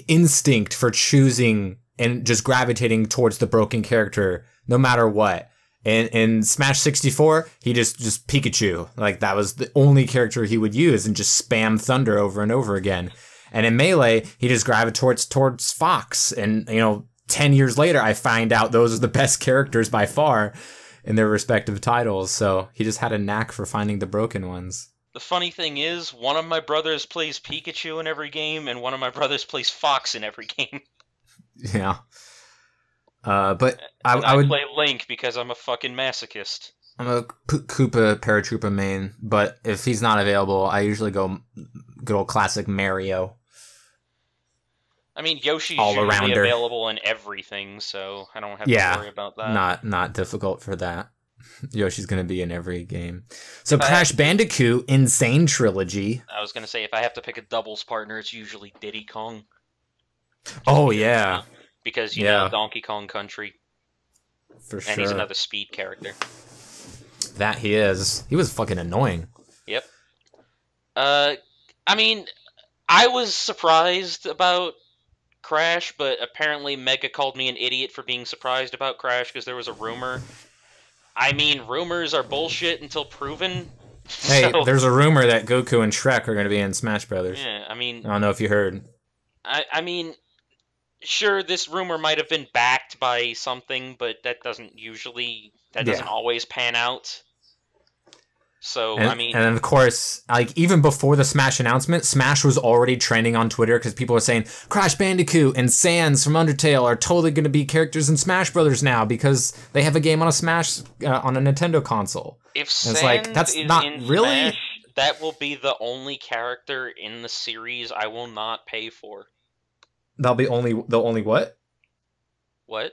instinct for choosing and just gravitating towards the broken character no matter what. In Smash 64, he just Pikachu. That was the only character he would use and just spam Thunder over and over again. And in Melee, he just gravitates towards Fox. And, 10 years later, I find out those are the best characters by far in their respective titles. So he just had a knack for finding the broken ones. The funny thing is, one of my brothers plays Pikachu in every game, and one of my brothers plays Fox in every game. Yeah. But I would play Link because I'm a fucking masochist. I'm a Koopa Paratroopa main, but if he's not available, I usually go good old classic Mario. I mean, Yoshi's usually available in everything, so I don't have to worry about that. Not difficult for that. Yoshi's going to be in every game. So Crash Bandicoot Insane Trilogy. I was going to say, if I have to pick a doubles partner, it's usually Diddy Kong. Because, Donkey Kong Country. For sure. And he's another speed character. That he is. He was fucking annoying. Yep. I mean, I was surprised about Crash, but apparently Mega called me an idiot for being surprised about Crash because there was a rumor. I mean, rumors are bullshit until proven. Hey, So, there's a rumor that Goku and Shrek are going to be in Smash Brothers. yeah, I mean, I don't know if you heard. I mean, sure, this rumor might have been backed by something, but that doesn't always pan out. So, And, I mean, and of course, like even before the Smash announcement, Smash was already trending on Twitter because people were saying Crash Bandicoot and Sans from Undertale are totally going to be characters in Smash Brothers now because they have a game on a Smash on a Nintendo console. if And Sans it's like that's is not in really. Smash, that will be the only character in the series I will not pay for. That'll be the only what What?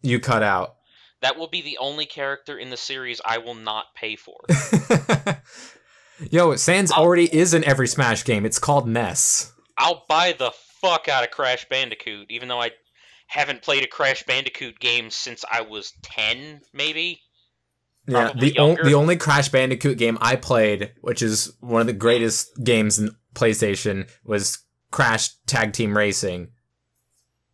you cut out. That will be the only character in the series I will not pay for. Yo, Sans already is in every Smash game. It's called Ness. I'll buy the fuck out of Crash Bandicoot, even though I haven't played a Crash Bandicoot game since I was 10, maybe? Yeah, Probably the only Crash Bandicoot game I played, which is one of the greatest games in PlayStation, was Crash Tag Team Racing.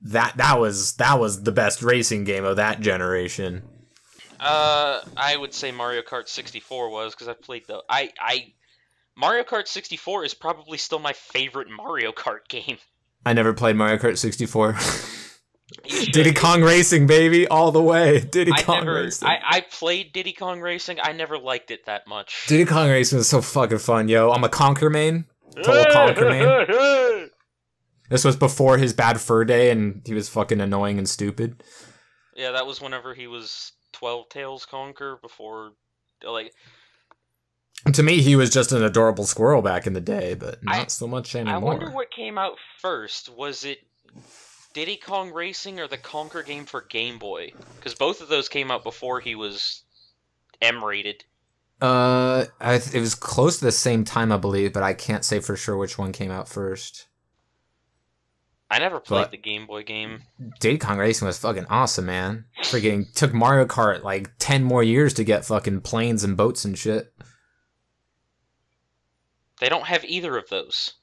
That was the best racing game of that generation. I would say Mario Kart 64 was, because I played the... Mario Kart 64 is probably still my favorite Mario Kart game. I never played Mario Kart 64. Diddy Kong Racing, baby, all the way. Diddy Kong Racing. I played Diddy Kong Racing. I never liked it that much. Diddy Kong Racing was so fucking fun, yo. I'm a Conker main. Total Conker main. This was before his bad fur day, and he was fucking annoying and stupid. Yeah, that was whenever he was 12 Tails Conker, before, like... To me, he was just an adorable squirrel back in the day, but not so much anymore. I wonder what came out first. Was it Diddy Kong Racing or the Conker game for Game Boy? Because both of those came out before he was M-rated. It was close to the same time, I believe, but I can't say for sure which one came out first. I never played the Game Boy game. Diddy Kong Racing was fucking awesome, man. Freaking took Mario Kart like 10 more years to get fucking planes and boats and shit. They don't have either of those.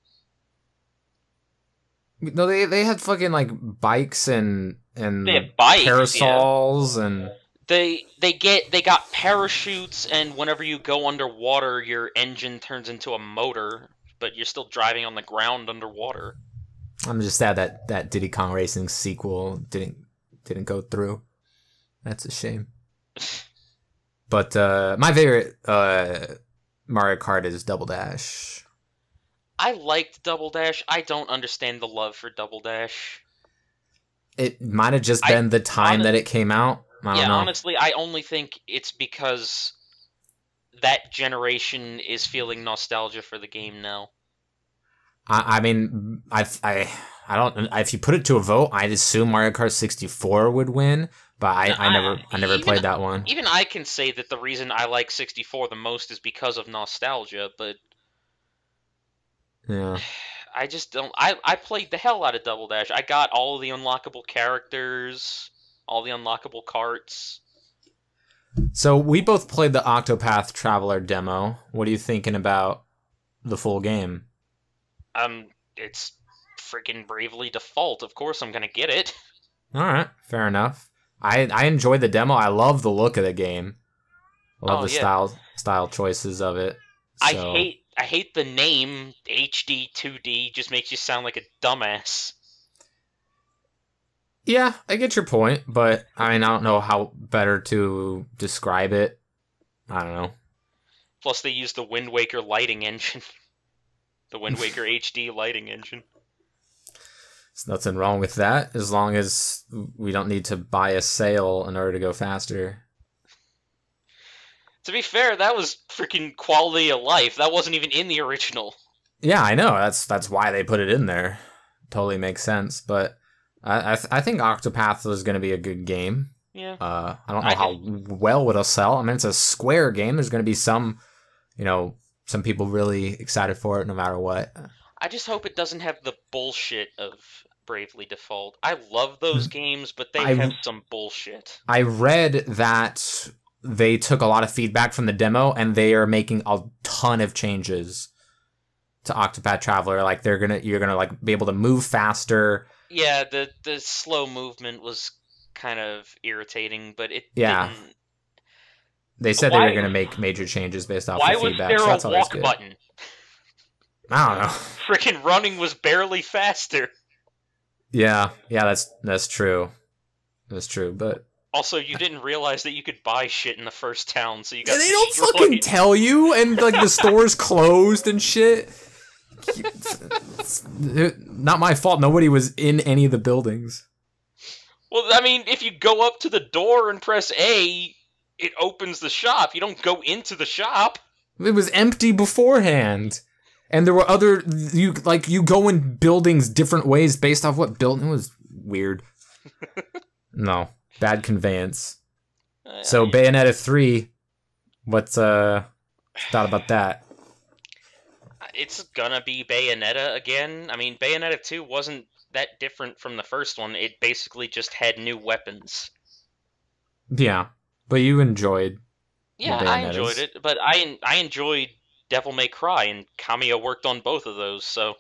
No, they had fucking like bikes and they have bikes, parasols, and they got parachutes, and whenever you go underwater, your engine turns into a motor, but you're still driving on the ground underwater. I'm just sad that Diddy Kong Racing sequel didn't go through. That's a shame. But my favorite Mario Kart is Double Dash. I liked Double Dash. I don't understand the love for Double Dash. It might have just been the time that it came out. I don't know. Honestly, I only think it's because that generation is feeling nostalgia for the game now. I mean, I don't. If you put it to a vote, I'd assume Mario Kart 64 would win, but I never played that one. Even I can say that the reason I like 64 the most is because of nostalgia, but yeah, I just don't. I played the hell out of Double Dash. I got all the unlockable characters, all the unlockable carts. So we both played the Octopath Traveler demo. What are you thinking about the full game? It's freaking Bravely Default. Of course I'm gonna get it. All right, fair enough. I enjoyed the demo. I love the look of the game. I love style choices of it. So. I hate the name HD 2D. Just makes you sound like a dumbass. Yeah, I get your point, but I mean I don't know how better to describe it. I don't know. Plus they use the Wind Waker lighting engine. The Wind Waker HD lighting engine. There's nothing wrong with that, as long as we don't need to buy a sail in order to go faster. To be fair, that was freaking quality of life. That wasn't even in the original. Yeah, I know. That's why they put it in there. Totally makes sense. But I think Octopath was going to be a good game. Yeah. I don't know how well it'll sell. I mean, it's a Square game. There's going to be some people really excited for it no matter what. I just hope it doesn't have the bullshit of Bravely Default. I love those games, but they have some bullshit. I read that they took a lot of feedback from the demo, and they are making a ton of changes to Octopath Traveler. Like you're gonna like be able to move faster. Yeah, the slow movement was kind of irritating, but it Yeah. didn't. They said they were gonna make major changes based off Why the was feedback. there So a that's always walk good. button? I don't know. Freaking running was barely faster. Yeah, that's true. That's true, but also you didn't realize that you could buy shit in the first town, so you got they don't destroyed. fucking tell you, and like the store's closed and shit. Not my fault. Nobody was in any of the buildings. Well, I mean, if you go up to the door and press A, it opens the shop. You don't go into the shop. It was empty beforehand. And there were other you go in buildings different ways based off what building. It was weird. No, bad conveyance. So Bayonetta 3, what's thought about that? It's gonna be Bayonetta again. I mean, Bayonetta 2 wasn't that different from the first one. It basically just had new weapons. Yeah, but you enjoyed. Yeah, I enjoyed it, but I enjoyed Devil May Cry, and Kamiya worked on both of those, so.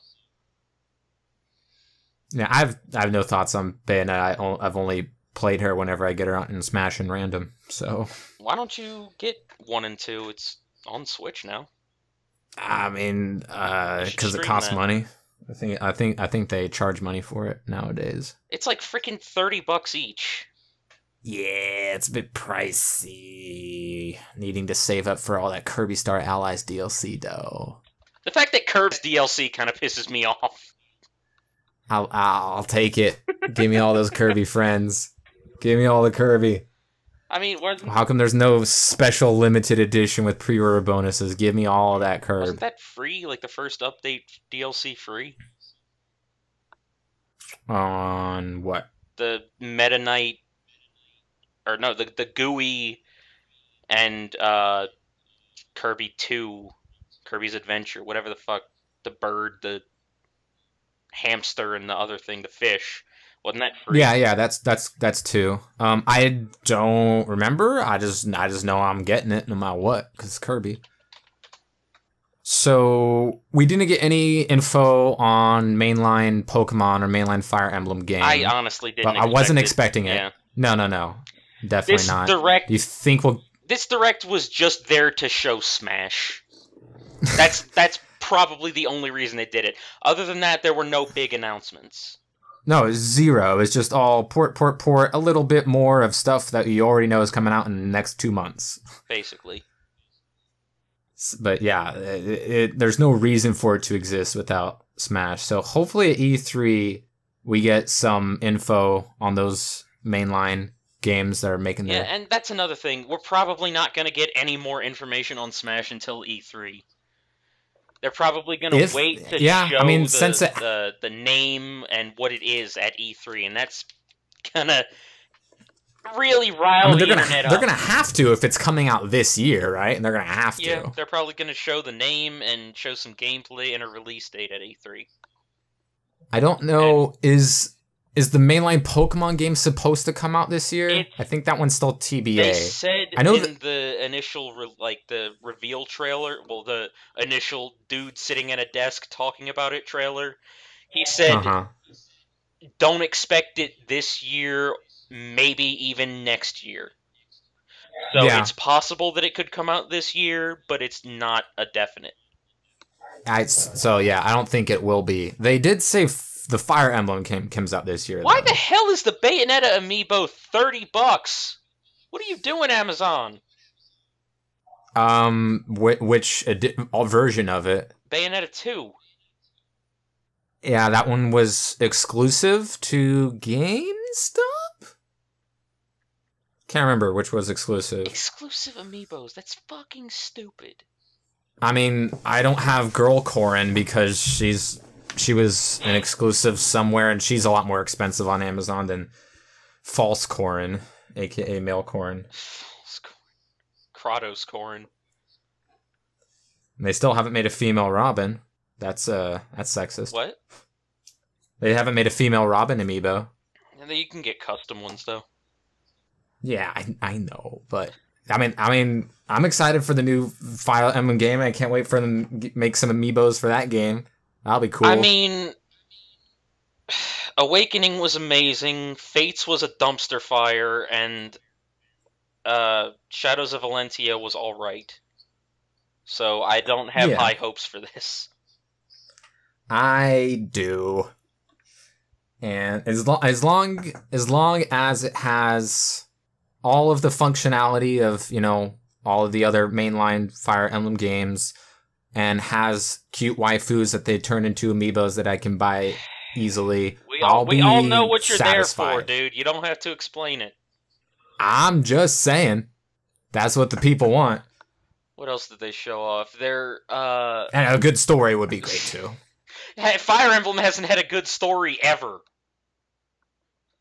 Yeah, I have no thoughts on Bayonetta. I've only played her whenever I get her out in Smash and random. So. Why don't you get 1 and 2? It's on Switch now. I mean, because it costs money. I think they charge money for it nowadays. It's like freaking $30 each. Yeah, it's a bit pricey. Needing to save up for all that Kirby Star Allies DLC, though. The fact that Kirby's DLC kind of pisses me off. I'll take it. Give me all those Kirby friends. Give me all the Kirby. I mean, how come there's no special limited edition with pre-order bonuses? Give me all of that Kirby. Wasn't that free? Like the first update DLC free? On what? The Meta Knight, or no, the GUI and Kirby 2, Kirby's Adventure, whatever the fuck, the bird, the hamster, and the other thing, the fish. Wasn't that free? Yeah, that's 2. I don't remember. I just know I'm getting it no matter what, because it's Kirby. So we didn't get any info on mainline Pokemon or mainline Fire Emblem game. I honestly didn't. But I wasn't expecting it. Yeah. No, definitely not. Direct. You think we'll? This direct was just there to show Smash. That's probably the only reason they did it. Other than that, there were no big announcements. No, it's 0. It's just all port, a little bit more of stuff that you already know is coming out in the next 2 months. Basically. But yeah, there's no reason for it to exist without Smash. So hopefully at E3, we get some info on those mainline games that are making their... Yeah, and that's another thing. We're probably not going to get any more information on Smash until E3. They're probably going to wait to show the name and what it is at E3, and that's going to really rile the internet up. They're going to have to if it's coming out this year, right? And they're going to have to. Yeah, they're probably going to show the name and show some gameplay and a release date at E3. I don't know, is the mainline Pokemon game supposed to come out this year? I think that one's still TBA. They said in the initial, the reveal trailer, well, the initial dude sitting at a desk talking about it trailer, he said, don't expect it this year, maybe even next year. So it's possible that it could come out this year, but it's not a definite. So yeah, I don't think it will be. They did say the Fire Emblem comes out this year. Why the hell is the Bayonetta amiibo $30? What are you doing, Amazon? Which version of it? Bayonetta 2. Yeah, that one was exclusive to GameStop? Can't remember which was exclusive. Exclusive amiibos. That's fucking stupid. I mean, I don't have Girl Corrin because she was an exclusive somewhere, and she's a lot more expensive on Amazon than False Corrin, aka Male Corrin. False Corrin. Kratos Corrin. They still haven't made a female Robin. That's sexist. What? They haven't made a female Robin amiibo. And then you can get custom ones, though. Yeah, I know, but I'm excited for the new Fire Emblem game. I can't wait for them to make some amiibos for that game. That'll be cool. I mean, Awakening was amazing. Fates was a dumpster fire, and Shadows of Valentia was all right. So I don't have high hopes for this. I do. And as long as it has all of the functionality of, you know, all of the other mainline Fire Emblem games, and has cute waifus that they turn into amiibos that I can buy easily, we all know what you're satisfied. There for, dude. You don't have to explain it. I'm just saying. That's what the people want. What else did they show off? And a good story would be great, too. Fire Emblem hasn't had a good story ever.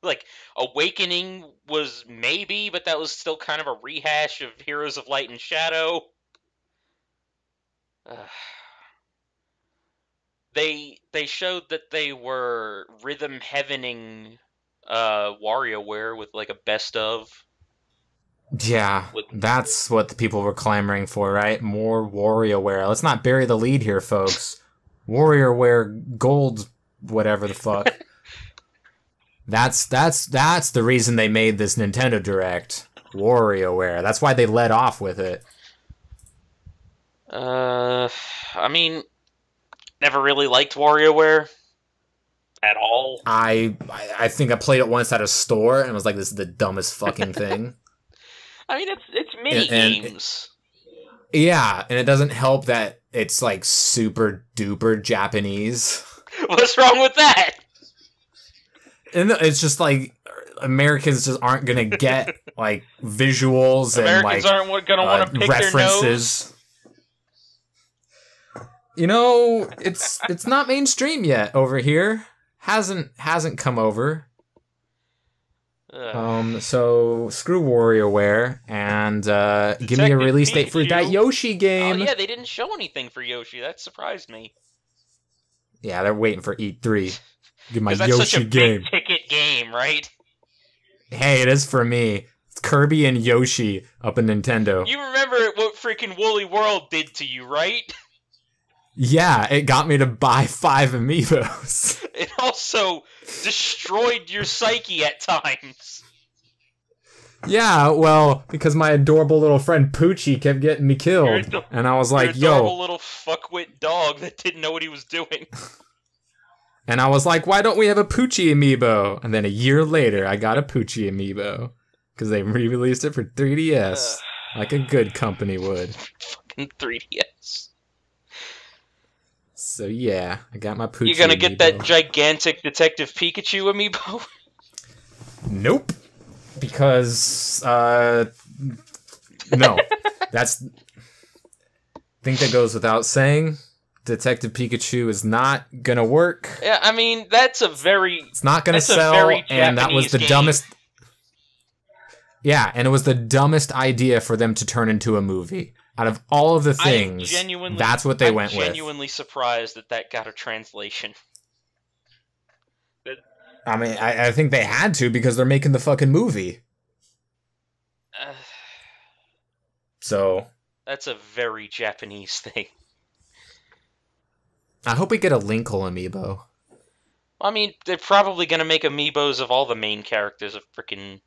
Like, Awakening was maybe, but that was still kind of a rehash of Heroes of Light and Shadow. They showed that they were rhythm heavening WarioWare with like a best of. Yeah, that's what the people were clamoring for, right? More WarioWare. Let's not bury the lead here, folks. WarioWare Gold, whatever the fuck. That's the reason they made this Nintendo Direct. WarioWare. That's why they led off with it. I mean, never really liked WarioWare at all. I think I played it once at a store and was like, this is the dumbest fucking thing. I mean, it's mini games. Yeah, and it doesn't help that it's like super duper Japanese. What's wrong with that? And it's just like Americans just aren't gonna get like visuals Americans and like aren't gonna want to pick references. Their nose. You know, it's not mainstream yet over here. Hasn't come over. So screw WarioWare and give me a release date for that Yoshi game. Oh yeah, they didn't show anything for Yoshi. That surprised me. Yeah, they're waiting for E3. Give my that's Yoshi such a game. Big ticket game, right? Hey, it is for me. It's Kirby and Yoshi up in Nintendo. You remember what freaking Woolly World did to you, right? Yeah, it got me to buy 5 amiibos. It also destroyed your psyche at times. Yeah, well, because my adorable little friend Poochie kept getting me killed. And I was like, your adorable little fuckwit dog that didn't know what he was doing. And I was like, why don't we have a Poochie amiibo? And then a year later, I got a Poochie amiibo. Because they re-released it for 3DS. Like a good company would. Fucking 3DS. So yeah, I got my Poochie. You gonna get amiibo. that gigantic Detective Pikachu amiibo? Nope. Because, no. That's... I think that goes without saying. Detective Pikachu is not gonna work. Yeah, I mean, that's a very... It's not gonna sell, and that was the dumbest... Yeah, and it was the dumbest idea for them to turn into a movie. Out of all of the things, that's what they went with. I'm genuinely surprised that got a translation. I mean, I think they had to because they're making the fucking movie. So... That's a very Japanese thing. I hope we get a Linkle amiibo. I mean, they're probably gonna make amiibos of all the main characters of frickin'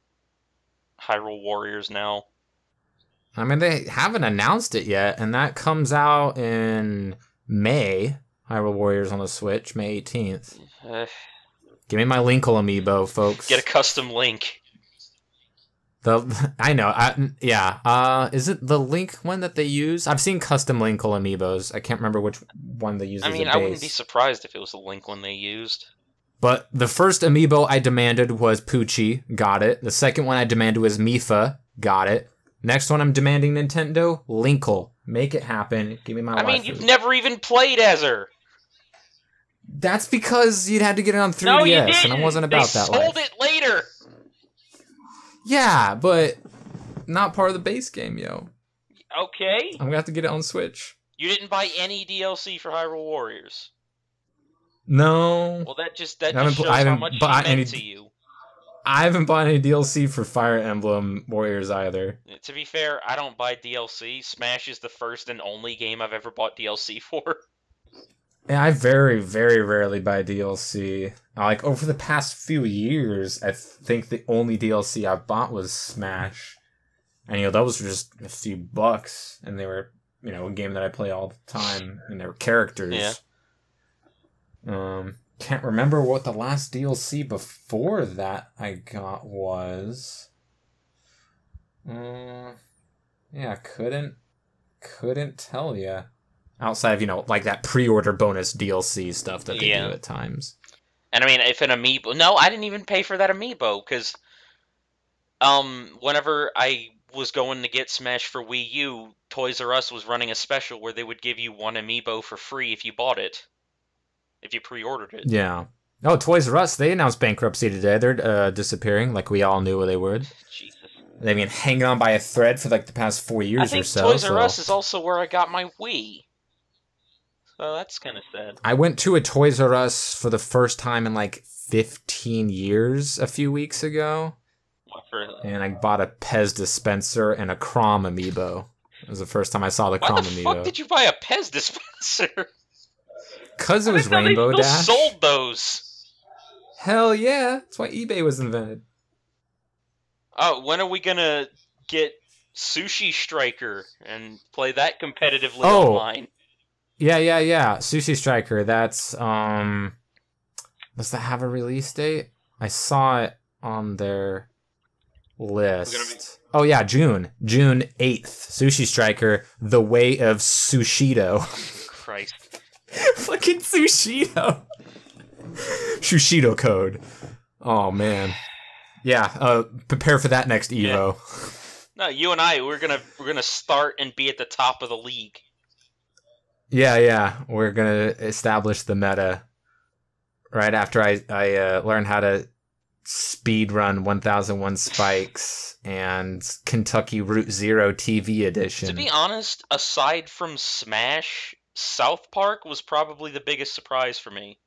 Hyrule Warriors now. I mean, they haven't announced it yet, and that comes out in May. Hyrule Warriors on the Switch, May 18th. Give me my Linkle amiibo, folks. Get a custom Link. I know. Is it the Link one that they use? I've seen custom Linkle amiibos. I can't remember which one they use. I mean, I wouldn't be surprised if it was the Link one they used. But the first amiibo I demanded was Poochie. Got it. The second one I demanded was Mifa. Got it. Next one I'm demanding Nintendo, Linkle. Make it happen. Give me my I mean, you've never even played as her. That's because you'd had to get it on 3DS, and I wasn't about that life. They sold it later. Yeah, but not part of the base game, yo. Okay. I'm gonna have to get it on Switch. You didn't buy any DLC for Hyrule Warriors? No. Well, that just shows how much it meant to you. I haven't bought any DLC for Fire Emblem Warriors either. To be fair, I don't buy DLC. Smash is the first and only game I've ever bought DLC for. Yeah, I very, very rarely buy DLC. Like, over the past few years, I think the only DLC I bought was Smash. And, those were just a few bucks. And they were, a game that I play all the time. And they were characters. Yeah. Can't remember what the last DLC before that I got was. Yeah, couldn't tell ya. Outside of, like that pre-order bonus DLC stuff that they do at times. And I mean, if an amiibo... No, I didn't even pay for that amiibo, because whenever I was going to get Smash for Wii U, Toys R Us was running a special where they would give you one amiibo for free if you bought it. If you pre-ordered it. Yeah. Oh, Toys R Us, they announced bankruptcy today. They're disappearing, like we all knew they would. Jesus. They've been hanging on by a thread for like the past 4 years or so. I think Toys R Us is also where I got my Wii. So that's kind of sad. I went to a Toys R Us for the first time in like 15 years a few weeks ago. And I bought a Pez dispenser and a Crom amiibo. It was the first time I saw the Crom amiibo. Why the fuck did you buy a Pez dispenser? Because it was Rainbow Dash. They still sold those. Hell yeah. That's why eBay was invented. Oh, when are we gonna get Sushi Striker and play that competitively online? Yeah. Sushi Striker, that's, does that have a release date? I saw it on their list. Oh yeah, June 8th. Sushi Striker, The Way of Sushido. Christ. Fucking Sushido. Sushido code. Oh man. Yeah, prepare for that next Evo. Yeah. No, you and I, we're gonna start and be at the top of the league. Yeah. We're gonna establish the meta right after I learn how to speed run 1001 Spikes and Kentucky Route Zero TV edition. To be honest, aside from Smash, South Park was probably the biggest surprise for me.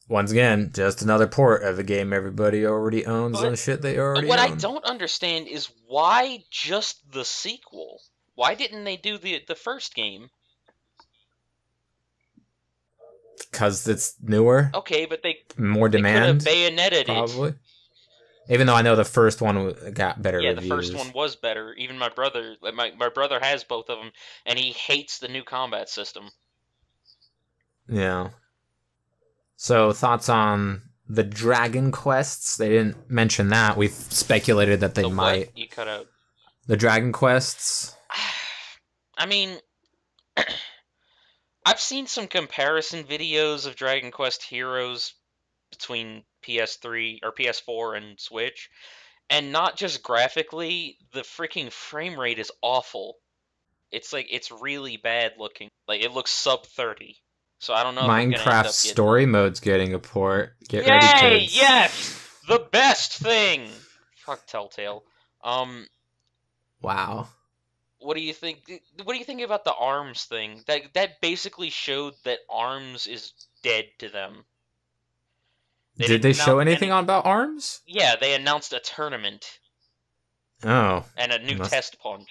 Once again, just another port of a game everybody already owns and shit they already own. What I don't understand is why just the sequel? Why didn't they do the first game? Because it's newer. Okay, but more demand. They could have bayoneted probably. Even though I know the first one got better reviews. Yeah, the first one was better. Even my brother has both of them, and he hates the new combat system. Yeah. So, thoughts on the Dragon Quests? They didn't mention that. We've speculated that they might. What? You cut out. The Dragon Quests? I mean, I've seen some comparison videos of Dragon Quest Heroes between PS3 or PS4 and Switch, and not just graphically, the freaking frame rate is awful. It's really bad looking. Like, it looks sub 30. So I don't know. Minecraft story mode's getting a port. Get Yay! ready, kids. Yes, the best thing. Fuck Telltale. Wow. What do you think? What do you think about the ARMS thing? That basically showed that ARMS is dead to them. Did they show anything about ARMS? Yeah, they announced a tournament. Oh. And a new test punch.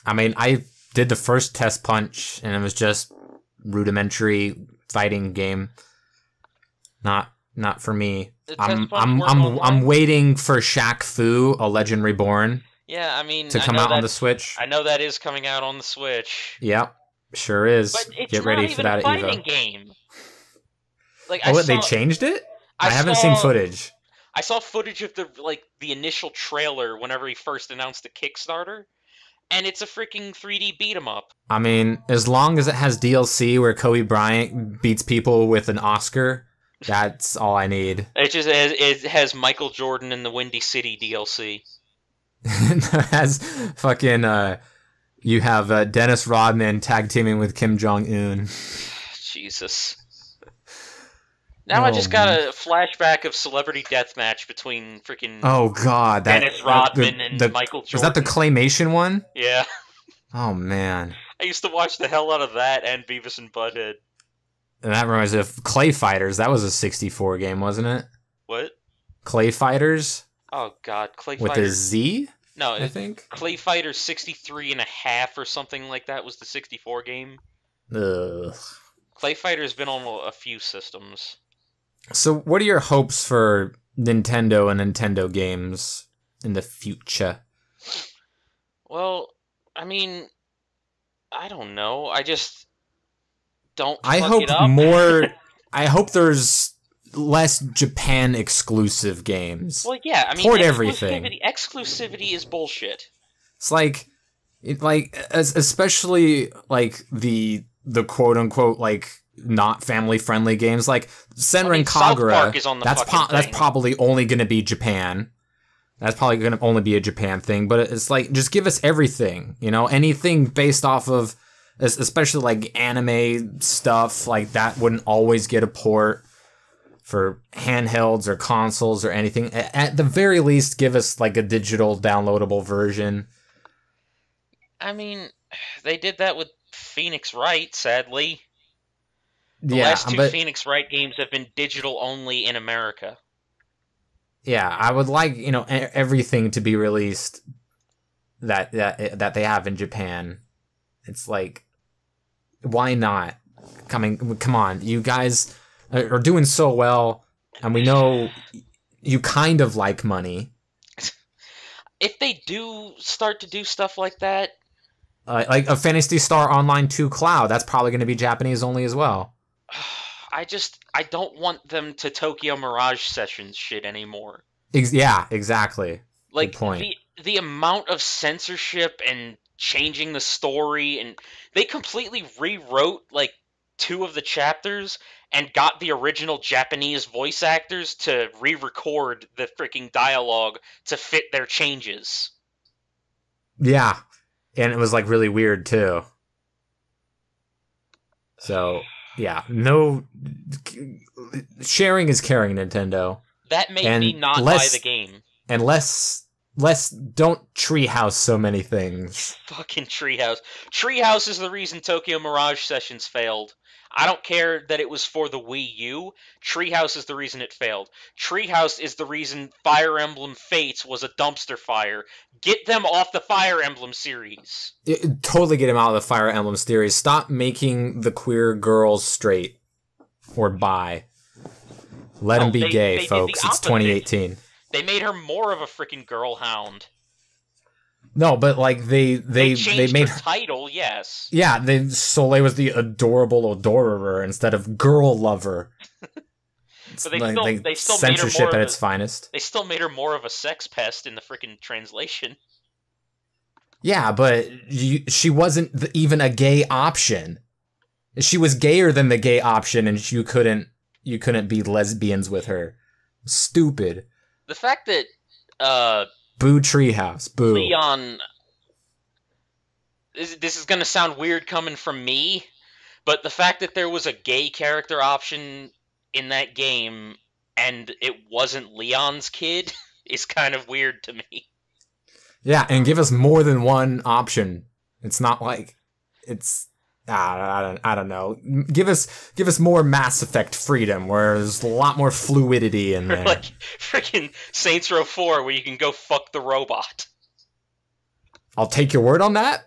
I mean, I did the first test punch, and it was just rudimentary fighting game. Not for me. I'm waiting for Shaq Fu, A Legend Reborn. Yeah, I mean, to come out on the Switch. I know that is coming out on the Switch. Yep, sure is. But it's Get ready for that at Evo. It's not even a fighting game. Like, they changed it? I haven't seen footage. I saw footage of the initial trailer whenever he first announced the Kickstarter, and it's a freaking 3D beat 'em up. I mean, as long as it has DLC where Kobe Bryant beats people with an Oscar, that's all I need. It has Michael Jordan in the Windy City DLC. It has fucking you have Dennis Rodman tag teaming with Kim Jong-un. Jesus. Now I just got a flashback of Celebrity Deathmatch between freaking Dennis Rodman and Michael Jordan. Was that the claymation one? Yeah. Oh man. I used to watch the hell out of that and Beavis and Butthead. And that reminds me of Clay Fighters. That was a 64 game, wasn't it? What? Clay Fighters? Oh god, Clay With Fighter. a Z? No, I think. Clay Fighter 63 and a half or something like that was the 64 game. Ugh. Clay Fighter's been on a few systems. So what are your hopes for Nintendo and Nintendo games in the future? Well, I mean, I don't know. I just don't I fuck hope it up. more... I hope there's less Japan exclusive games. Well, yeah, I mean, Port everything. Exclusivity is bullshit. It's like, especially like the quote unquote like not family friendly games like Senran South Kagura. Park is on the That's fucking that's thing. probably only going to be Japan. That's probably going to only be a Japan thing. But it's like just give us everything. You know, anything based off of, especially like anime stuff like that wouldn't always get a port for handhelds or consoles or anything. At the very least, give us like a digital downloadable version. I mean, they did that with Phoenix Wright, sadly. The Yeah, last two but Phoenix Wright games have been digital only in America. yeah, I would like, you know, everything to be released that they have in Japan. It's like, why not? Come on, you guys are doing so well, and we know you kind of like money. If they do start to do stuff like that, Like a Phantasy Star Online 2 Cloud, that's probably going to be Japanese only as well. I don't want them to Tokyo Mirage Sessions shit anymore. Yeah, exactly. Like, good point. the amount of censorship and changing the story, and they completely rewrote like 2 of the chapters and got the original Japanese voice actors to re-record the freaking dialogue to fit their changes. Yeah, and it was like really weird too. So yeah, no sharing is caring, Nintendo. That made And me not buy the game. And less don't treehouse so many things. Fucking Treehouse. Treehouse is the reason Tokyo Mirage Sessions failed. I don't care that it was for the Wii U. Treehouse is the reason it failed. Treehouse is the reason Fire Emblem Fates was a dumpster fire. Get them off the Fire Emblem series. Totally get him out of the Fire Emblem series. Stop making the queer girls straight or bi. Let them be gay, folks. It's 2018. They made her more of a freaking girl hound. No, but like they made her title, yes. Yeah, Soleil was the adorable adorer instead of girl lover. But they still censorship made her more at its finest. They still made her more of a sex pest in the freaking translation. Yeah, but she wasn't even a gay option. She was gayer than the gay option, and you couldn't be lesbians with her. Stupid. The fact that boo Treehouse, boo. Leon. This is gonna sound weird coming from me, but the fact that there was a gay character option in that game and it wasn't Leon's kid is kind of weird to me. Yeah, and give us more than one option. It's not like it's I don't know. Give us more Mass Effect freedom, where there's a lot more fluidity in there. Like freaking Saints Row 4, where you can go fuck the robot. I'll take your word on that.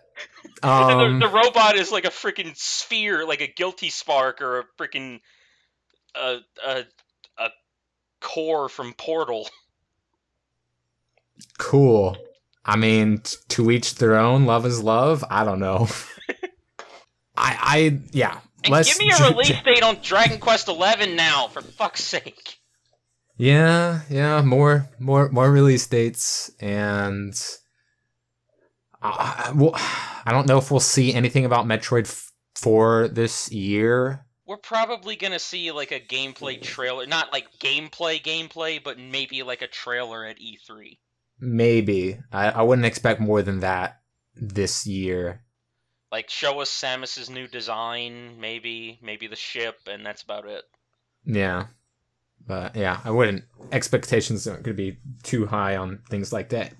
The robot is like a freaking sphere, like a guilty spark, or a freaking a core from Portal. Cool. I mean, to each their own. Love is love. I don't know. Yeah. And give me a release date on Dragon Quest XI now, for fuck's sake. Yeah. More release dates, and I don't know if we'll see anything about Metroid 4 this year. We're probably gonna see like a gameplay trailer, not like gameplay, but maybe like a trailer at E3. Maybe. I wouldn't expect more than that this year. Like, show us Samus's new design, maybe the ship, and that's about it. Yeah. But, yeah, I wouldn't. Expectations aren't going to be too high on things like that.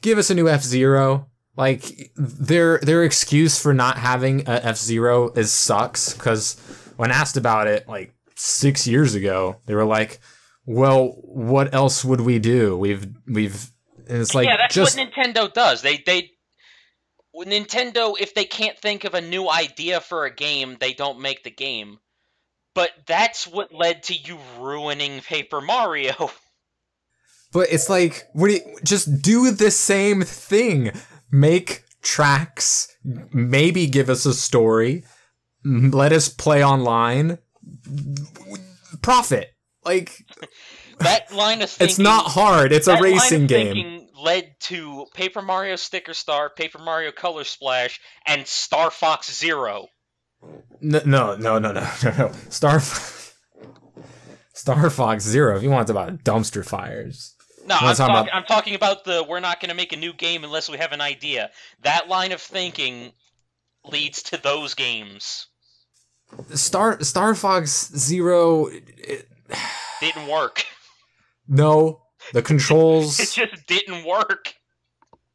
Give us a new F-Zero. Like, their excuse for not having a F-Zero sucks, because, when asked about it like 6 years ago, they were like, well, what else would we do? We've and it's like, yeah, that's just what Nintendo does. Nintendo, if they can't think of a new idea for a game, they don't make the game. But that's what led to you ruining Paper Mario. But it's like, just do the same thing. Make tracks, maybe give us a story, let us play online, profit. Like, that line of thinking... It's not hard, it's a racing game. Thinking led to Paper Mario Sticker Star, Paper Mario Color Splash, and Star Fox Zero. No. Star Fox Zero, if you want to talk about dumpster fires. No, I'm talking about we're not going to make a new game unless we have an idea. That line of thinking leads to those games. Star Fox Zero... didn't work. No, the controls... It just didn't work.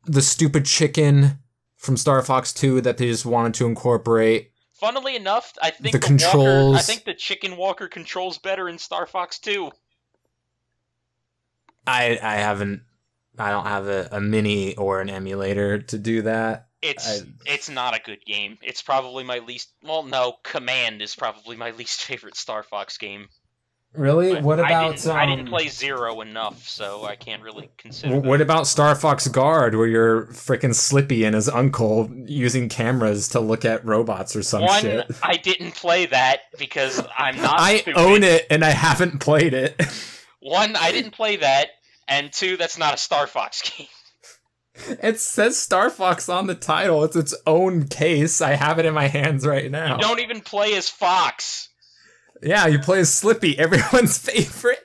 The stupid chicken from Star Fox 2 that they just wanted to incorporate. Funnily enough, I think the controls... I think the Chicken Walker controls better in Star Fox 2. I don't have a mini or an emulator to do that. It's not a good game. It's probably my least... Well, no, Command is probably my least favorite Star Fox game. Really? But what about... I didn't play Zero enough, so I can't really consider What about Star Fox Guard, where you're frickin' Slippy and his uncle using cameras to look at robots or some shit? I didn't play that because I'm not stupid. I own it, and I haven't played it. One, I didn't play that, and two, that's not a Star Fox game. It says Star Fox on the title. It's its own case. I have it in my hands right now. You don't even play as Fox. Yeah, you play as Slippy, everyone's favorite.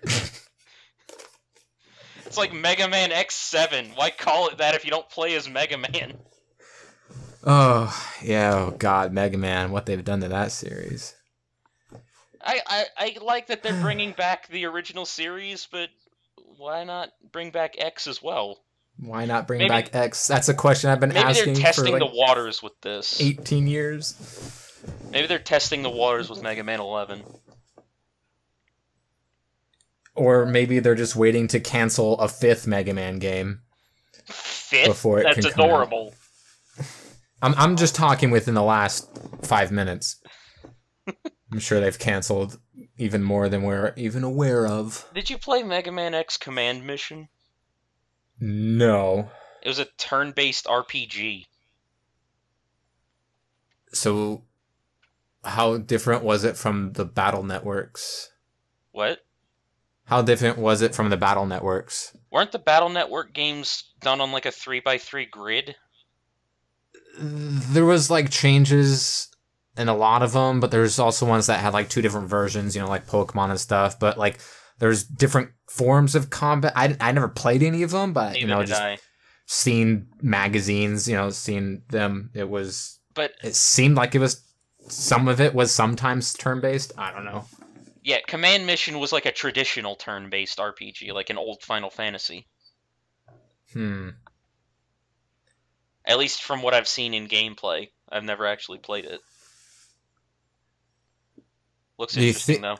It's like Mega Man X7. Why call it that if you don't play as Mega Man? Oh, yeah, oh god, Mega Man, what they've done to that series. I like that they're bringing back the original series, but why not bring back X as well? Why not bring back X? That's a question I've been asking for maybe they're testing the waters with this. 18 years. Maybe they're testing the waters with Mega Man 11. Or maybe they're just waiting to cancel a 5th Mega Man game. 5th? Before it That's can come adorable. I'm just talking within the last 5 minutes. I'm sure they've canceled even more than we're even aware of. Did you play Mega Man X Command Mission? No. It was a turn-based RPG. So, how different was it from the Battle Networks? What? How different was it from the Battle Networks? Weren't the Battle Network games done on like a 3x3 grid? There was like changes in a lot of them, but there's also ones that had like 2 different versions, you know, like Pokemon and stuff. But like, there's different forms of combat. I never played any of them, but Neither just seen magazines, seen them. It seemed like it was, some of it was sometimes turn-based. I don't know. Yeah, Command Mission was like a traditional turn-based RPG, like an old Final Fantasy. At least from what I've seen in gameplay. I've never actually played it. Looks interesting, though.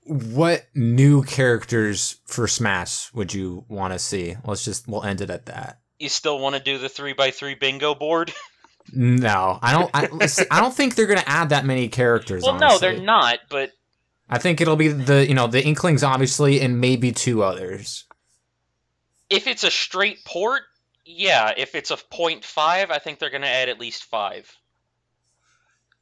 What new characters for Smash would you want to see? We'll end it at that. You still want to do the 3x3 bingo board? No, I don't think they're gonna add that many characters. Well, honestly. no, they're not. But I think it'll be the Inklings, obviously, and maybe 2 others. If it's a straight port, yeah. If it's a 0.5, I think they're gonna add at least 5.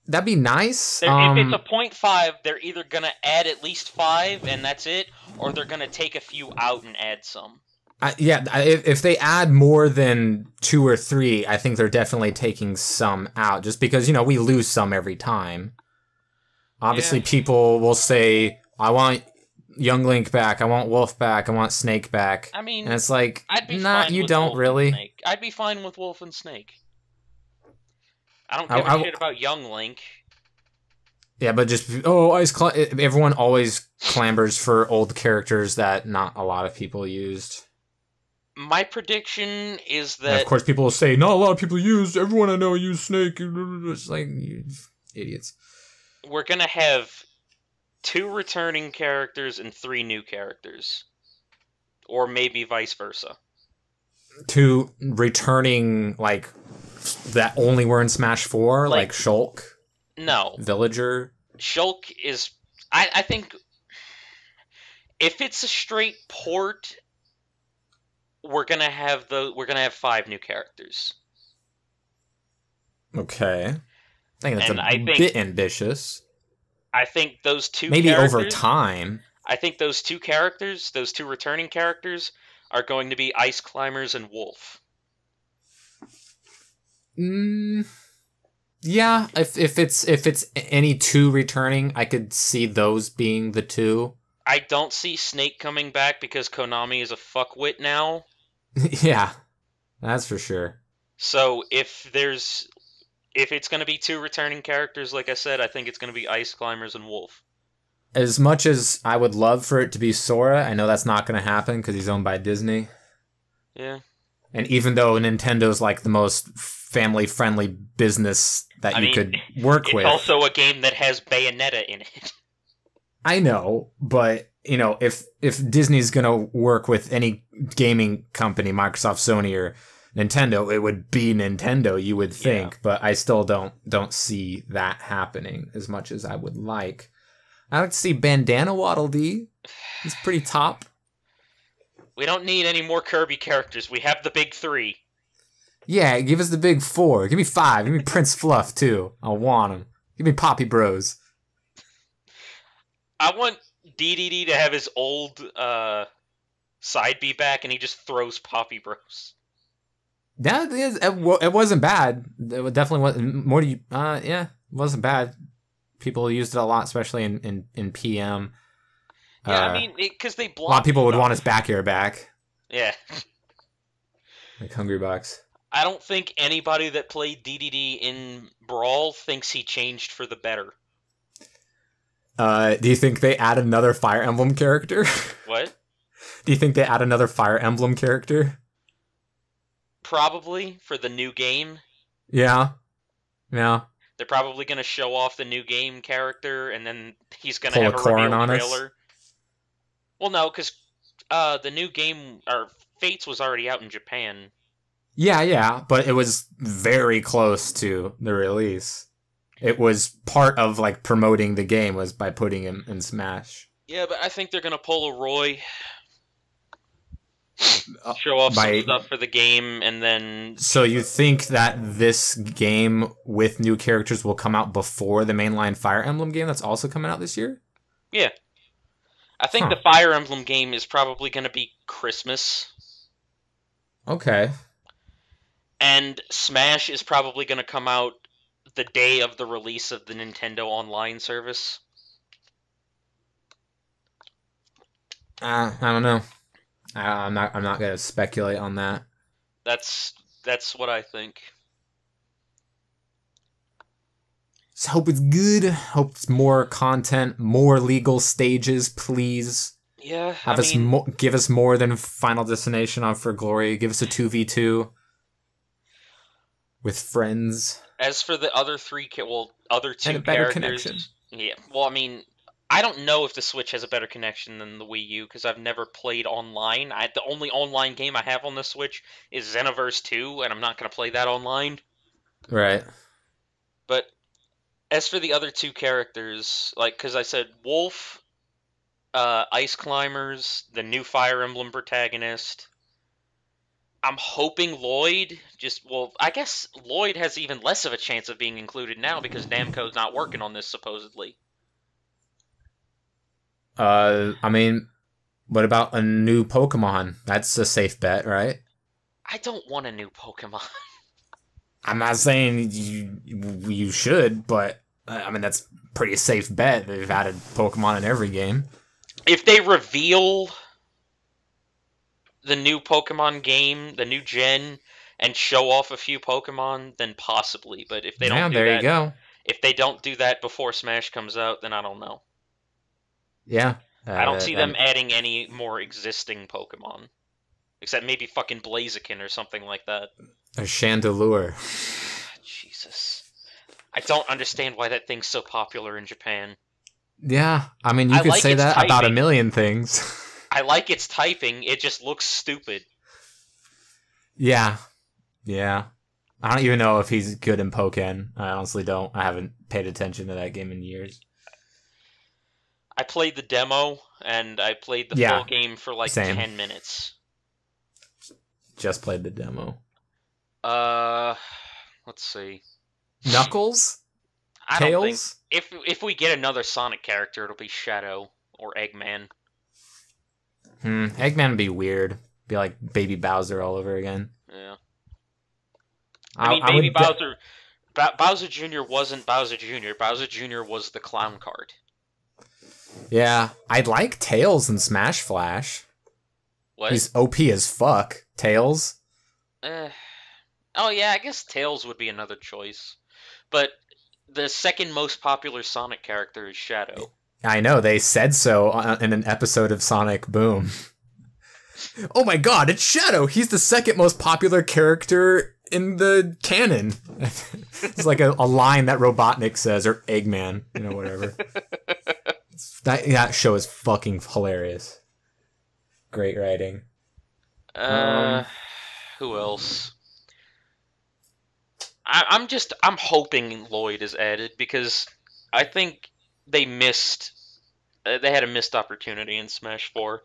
That'd be nice. If it's a 0.5, they're either gonna add at least 5 and that's it, or they're gonna take a few out and add some. If they add more than 2 or 3, I think they're definitely taking some out, just because, we lose some every time. Obviously, people will say, I want Young Link back, I want Wolf back, I want Snake back. I mean, and it's like, I'd be nah, fine you with don't Wolf really. And Snake. I'd be fine with Wolf and Snake. I don't give a shit about Young Link. Yeah, but just, everyone always clambers for old characters that not a lot of people used. My prediction is that... And of course, people will say, not a lot of people used, everyone I know used Snake. It's like, idiots. We're gonna have 2 returning characters and 3 new characters, or maybe vice versa. 2 returning like that only were in Smash 4, like Shulk. No, Villager. Shulk is. I think if it's a straight port, we're gonna have 5 new characters. Okay. I think that's And bit ambitious. I think those 2 maybe characters, over time. I think those 2 characters, those 2 returning characters, are going to be Ice Climbers and Wolf. Yeah, if it's any 2 returning, I could see those being the 2. I don't see Snake coming back because Konami is a fuckwit now. Yeah, that's for sure. So if it's going to be 2 returning characters, like I said, I think it's going to be Ice Climbers and Wolf. As much as I would love for it to be Sora, I know that's not going to happen because he's owned by Disney. Yeah. And even though Nintendo's like the most family-friendly business that you could work with, it's also a game that has Bayonetta in it. I know, but if Disney's gonna work with any gaming company, Microsoft, Sony, or Nintendo, it would be Nintendo, you would think. Yeah. But I still don't see that happening as much as I would like. I like to see Bandana Waddle Dee. He's pretty top. We don't need any more Kirby characters. We have the big 3. Yeah, give us the big 4. Give me 5. Give me Prince Fluff, too. I want him. Give me Poppy Bros. I want DDD to have his old side B back, and he just throws Poppy Bros. That is, it wasn't bad. It definitely wasn't. More do you? Yeah, it wasn't bad. People used it a lot, especially in PM. Yeah, I mean, because they block. A lot of people would want his back air back. Yeah. Like Hungry Box. I don't think anybody that played DDD in Brawl thinks he changed for the better. Do you think they add another Fire Emblem character? What? Do you think they add another Fire Emblem character? Probably, for the new game. Yeah. Yeah. They're probably going to show off the new game character, and then he's going to have a reveal trailer. Well, no, because the new game, or Fates, was already out in Japan. Yeah, but it was very close to the release. It was part of like promoting the game was by putting him in Smash. Yeah, but I think they're gonna pull a Roy, show off some stuff for the game, and then. So you think that this game with new characters will come out before the mainline Fire Emblem game that's also coming out this year? Yeah, I think the Fire Emblem game is probably gonna be Christmas. Okay. And Smash is probably gonna come out the day of the release of the Nintendo Online service. I don't know. I'm not gonna speculate on that. That's what I think. So hope it's good. Hope it's more content, more legal stages, please. Yeah, give us more than Final Destination on For Glory. Give us a 2v2 with friends. As for the other 2 and a better characters, connection. Yeah. Well, I mean, I don't know if the Switch has a better connection than the Wii U because I've never played online. The only online game I have on the Switch is Xenoverse 2, and I'm not going to play that online. Right. But as for the other 2 characters, like, because I said Wolf, Ice Climbers, the new Fire Emblem protagonist. I'm hoping Lloyd I guess Lloyd has even less of a chance of being included now because Namco's not working on this, supposedly. I mean, what about a new Pokemon? That's a safe bet, right? I don't want a new Pokemon. I'm not saying you should, but I mean, that's a pretty safe bet. They've added Pokemon in every game. If they reveal the new Pokemon game, the new gen, and show off a few Pokemon, then possibly. But if they don't do there you go. If they don't do that before Smash comes out, then I don't know. Yeah. I don't see them adding any more existing Pokemon. Except maybe fucking Blaziken or something like that. A Chandelure. Jesus. I don't understand why that thing's so popular in Japan. Yeah, I mean, you I could like say its that about a typing. million things. I like its typing. It just looks stupid. Yeah, yeah. I don't even know if he's good in Pokken. I honestly don't. I haven't paid attention to that game in years. I played the demo, and I played the full Yeah, game for like same. 10 minutes. Just played the demo. Uh, let's see. Knuckles? I don't think Tails? if we get another Sonic character, it'll be Shadow or Eggman. Eggman would be weird. Be like Baby Bowser all over again. Yeah. I mean, Baby Bowser. Bowser Jr. wasn't Bowser Jr. Bowser Jr. was the clown card. Yeah, I'd like Tails in Smash Flash. What? He's OP as fuck. Tails? Oh yeah, I guess Tails would be another choice. But the second most popular Sonic character is Shadow. I know, they said so in an episode of Sonic Boom. Oh my god, it's Shadow! He's the second most popular character in the canon. It's like a line that Robotnik says, or Eggman, whatever. That show is fucking hilarious. Great writing. Who else? I'm hoping Lloyd is added because I think they had a missed opportunity in Smash 4.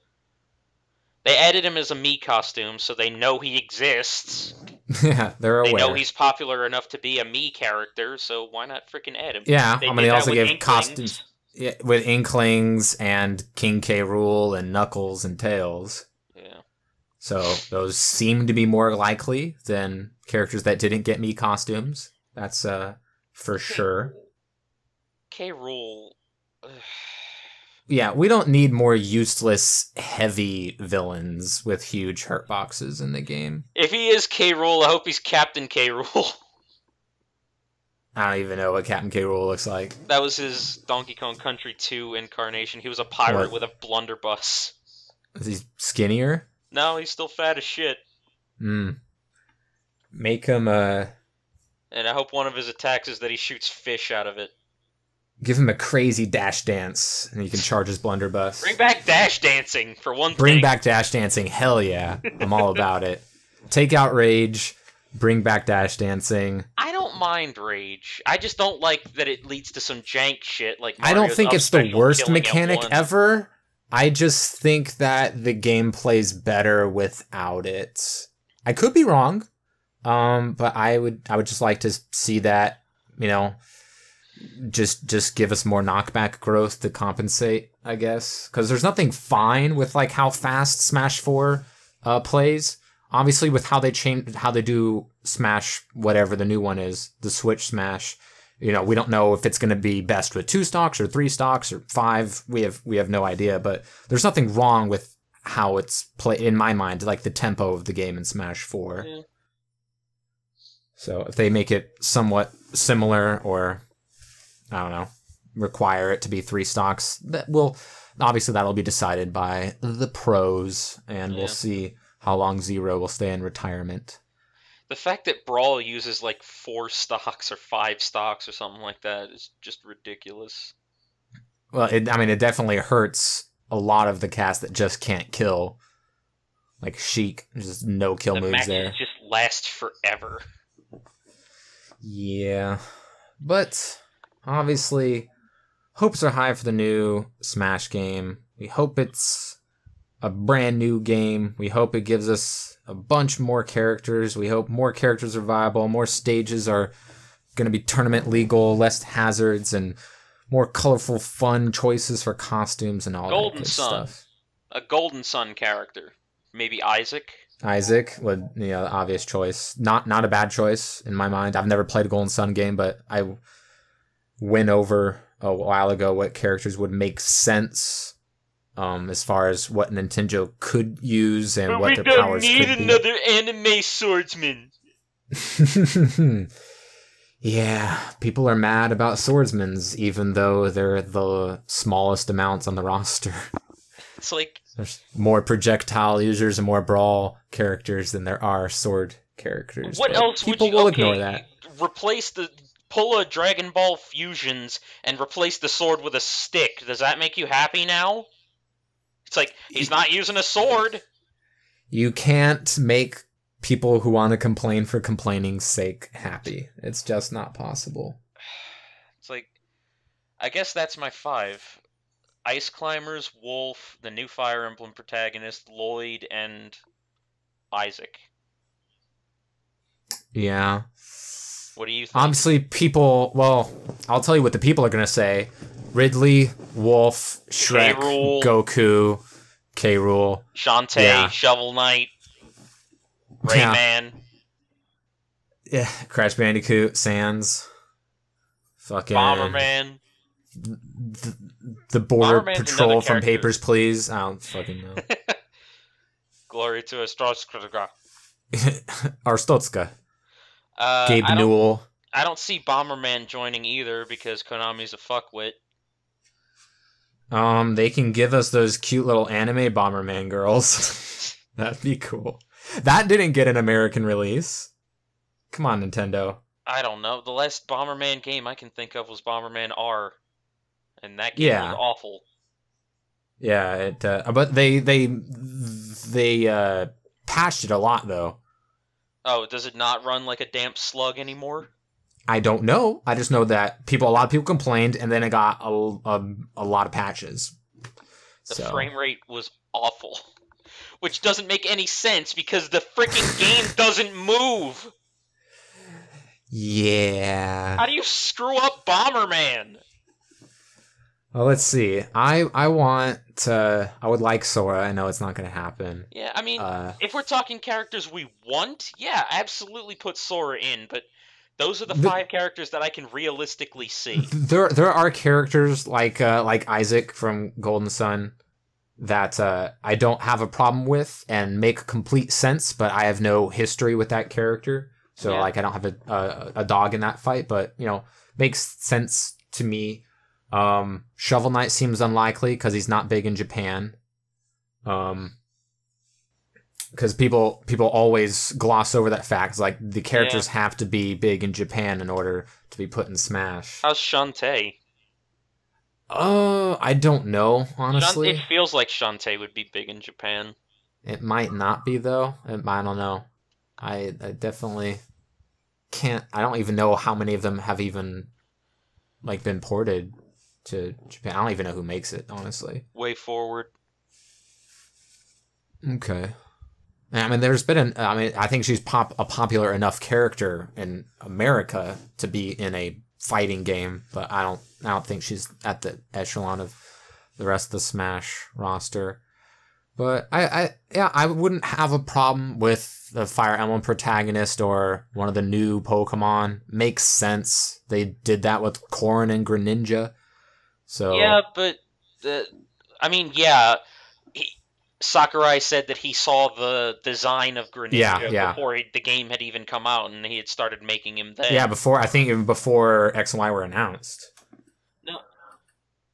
They added him as a Mii costume, so they know he exists. Yeah, they're aware. They know he's popular enough to be a Mii character, so why not freaking add him? Yeah, they also give Inklings. costumes with Inklings and King K. Rool and Knuckles and Tails. Yeah. So those seem to be more likely than characters that didn't get Mii costumes. That's for sure. K. Rool. Yeah, we don't need more useless, heavy villains with huge hurt boxes in the game. If he is K. Rool, I hope he's Captain K. Rool. I don't even know what Captain K. Rool looks like. That was his Donkey Kong Country 2 incarnation. He was a pirate with a blunderbuss. Is he skinnier? No, he's still fat as shit. Make him And I hope one of his attacks is that he shoots fish out of it. Give him a crazy dash dance, and he can charge his blunderbuss. Bring back dash dancing, for one thing. Bring back dash dancing, hell yeah. I'm all about it. Take out Rage, bring back dash dancing. I don't mind Rage. I just don't like that it leads to some jank shit like I don't think it's the worst mechanic ever. I just think that the game plays better without it. I could be wrong, but I would just like to see that, just give us more knockback growth to compensate, I guess. Because there's nothing fine with like how fast Smash 4 plays. Obviously, with how they do Smash, whatever the new one is, the Switch Smash, we don't know if it's going to be best with 2 stocks or 3 stocks or 5. We have no idea. But there's nothing wrong with how it's played in my mind, like the tempo of the game in Smash 4. Yeah. So if they make it somewhat similar, or I don't know, require it to be 3 stocks, that'll be decided by the pros, and we'll see how long Zero will stay in retirement. The fact that Brawl uses like 4 stocks or 5 stocks or something like that is just ridiculous. Well, it definitely hurts a lot of the cast that just can't kill. Like Sheik, just no kill moves there. The matches just last forever. Yeah, but obviously, hopes are high for the new Smash game. We hope it's a brand new game. We hope it gives us a bunch more characters. We hope more characters are viable, more stages are going to be tournament legal, less hazards, and more colorful, fun choices for costumes and all that good stuff. A Golden Sun character. Maybe Isaac? Isaac, the obvious choice. Not a bad choice in my mind. I've never played a Golden Sun game, but I went over a while ago what characters would make sense as far as what Nintendo could use and what their powers could be. We don't need another anime swordsman. Yeah, people are mad about swordsmans, even though they're the smallest amounts on the roster. It's like there's more projectile users and more brawl characters than there are sword characters. What else people would you... will ignore that. Replace the pull a Dragon Ball Fusions and replace the sword with a stick. Does that make you happy now? It's like, he's not using a sword. You can't make people who want to complain for complaining's sake happy. It's just not possible. It's like, I guess that's my 5. Ice Climbers, Wolf, the new Fire Emblem protagonist, Lloyd, and Isaac. Yeah. What do you think? Obviously, people... Well, I'll tell you what the people are going to say. Ridley, Wolf, Shrek, K-Rool. Goku, K-Rool. Shantae, Yeah. Shovel Knight, Yeah. Rayman. Yeah, Crash Bandicoot, Sans. Fucking... Bomberman. The Border Bomberman's Patrol another from character. Papers, Please. I don't fucking know. Glory to Astroskrga. Arstotska. I Gabe don't, Newell. I don't see Bomberman joining either because Konami's a fuckwit. They can give us those cute little anime Bomberman girls. That'd be cool. That didn't get an American release. Come on, Nintendo. I don't know. The last Bomberman game I can think of was Bomberman R. And that game was awful. Yeah, it. But they patched it a lot though. Oh, does it not run like a damp slug anymore? I don't know. I just know that a lot of people complained, and then it got a lot of patches. The frame rate was awful, which doesn't make any sense because the freaking game doesn't move. Yeah. How do you screw up Bomberman? Well, let's see. I would like Sora. I know it's not going to happen. Yeah, I mean, if we're talking characters we want, yeah, absolutely put Sora in, but those are the 5 characters that I can realistically see. There are characters like Isaac from Golden Sun that I don't have a problem with and make complete sense, but I have no history with that character. So Yeah. like I don't have a dog in that fight, but you know, makes sense to me. Shovel Knight seems unlikely because he's not big in Japan. Because people always gloss over that fact. It's like the characters have to be big in Japan in order to be put in Smash. How's Shantae? I don't know, honestly. It feels like Shantae would be big in Japan. It might not be though. I don't know. I definitely can't. I don't even know how many of them have even like been ported to Japan. I don't even know who makes it, honestly. Way Forward. Okay. I mean, there's been I think she's a popular enough character in America to be in a fighting game, but I don't think she's at the echelon of the rest of the Smash roster. But I wouldn't have a problem with the Fire Emblem protagonist or one of the new Pokemon. Makes sense. They did that with Corrin and Greninja. So Yeah, but Sakurai said that he saw the design of Greninja before the game had even come out, and he had started making him then. Yeah, even before X and Y were announced.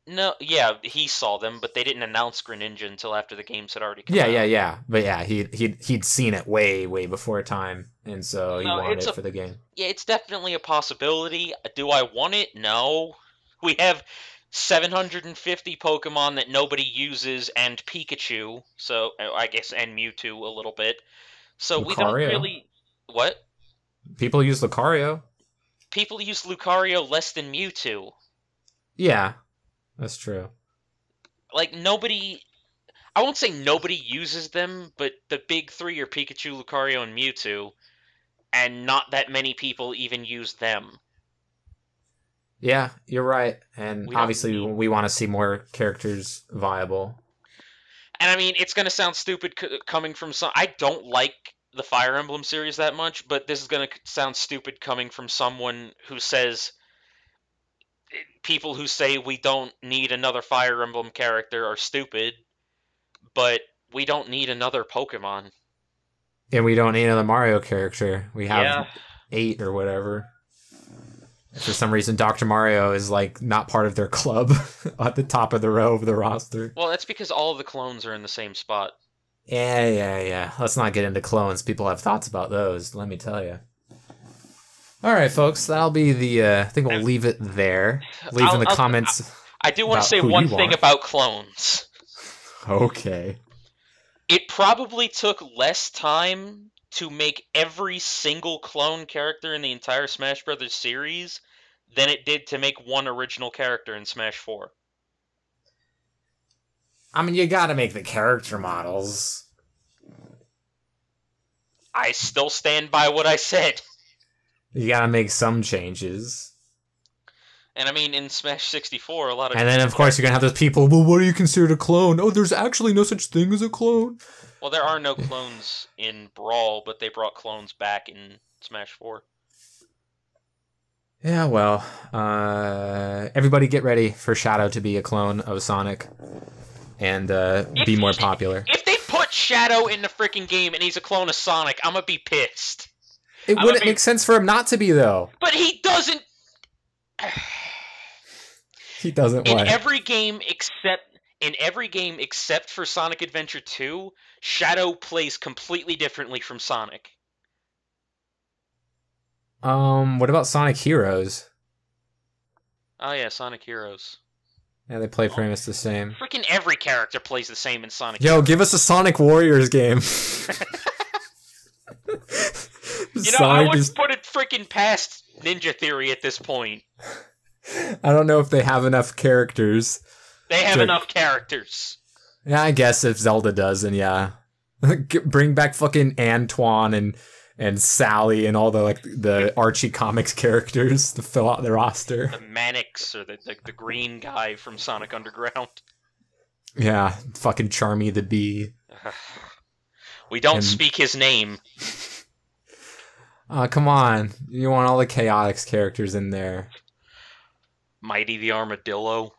No, yeah, he saw them, but they didn't announce Greninja until after the games had already come out. Yeah. But yeah, he'd seen it way before time, and so he wanted it for the game. Yeah, it's definitely a possibility. Do I want it? No. We have 750 Pokemon that nobody uses, and Pikachu, so I guess, and Mewtwo a little bit. So Lucario. We don't really... What? People use Lucario. People use Lucario less than Mewtwo. Yeah, that's true. Like, nobody... I won't say nobody uses them, but the big 3 are Pikachu, Lucario, and Mewtwo, and not that many people even use them. Yeah, you're right. And obviously we want to see more characters viable. And I mean, it's going to sound stupid coming from some... I don't like the Fire Emblem series that much, but this is going to sound stupid coming from someone who says... People who say we don't need another Fire Emblem character are stupid, but we don't need another Pokemon. And we don't need another Mario character. We have 8 or whatever. For some reason, Dr. Mario is like not part of their club at the top of the row of the roster. Well, that's because all of the clones are in the same spot. Yeah. Let's not get into clones. People have thoughts about those, let me tell you. All right, folks, that'll be the. I think we'll leave it there. Leave in the comments. I do want to say about who one you thing are. about clones. Okay. It probably took less time to make every single clone character in the entire Smash Brothers series than it did to make one original character in Smash 4. I mean, you gotta make the character models. I still stand by what I said. You gotta make some changes. And I mean, in Smash 64, a lot of... And then, of course, you're gonna have those people, well, what do you consider a clone? Oh, there's actually no such thing as a clone. Well, there are no clones in Brawl, but they brought clones back in Smash 4. Yeah, well, everybody get ready for Shadow to be a clone of Sonic and be more popular. If they put Shadow in the freaking game and he's a clone of Sonic, I'm gonna be pissed. It wouldn't make sense for him not to be, though. But he doesn't... He doesn't in what? every game except for Sonic Adventure 2, Shadow plays completely differently from Sonic. What about Sonic Heroes? Oh yeah, Sonic Heroes. Yeah, they play pretty much the same. Freaking every character plays the same in Sonic Yo, Heroes. give us a Sonic Warriors game. You know, I wouldn't put it freaking past Ninja Theory at this point. I don't know if they have enough characters. They have enough characters. Yeah, I guess if Zelda does, then yeah. Bring back fucking Antoine and Sally and all the Archie Comics characters to fill out the roster. The Mannix, or the green guy from Sonic Underground. Yeah, fucking Charmy the Bee. We don't speak his name. Come on. You want all the Chaotix characters in there. Mighty the Armadillo.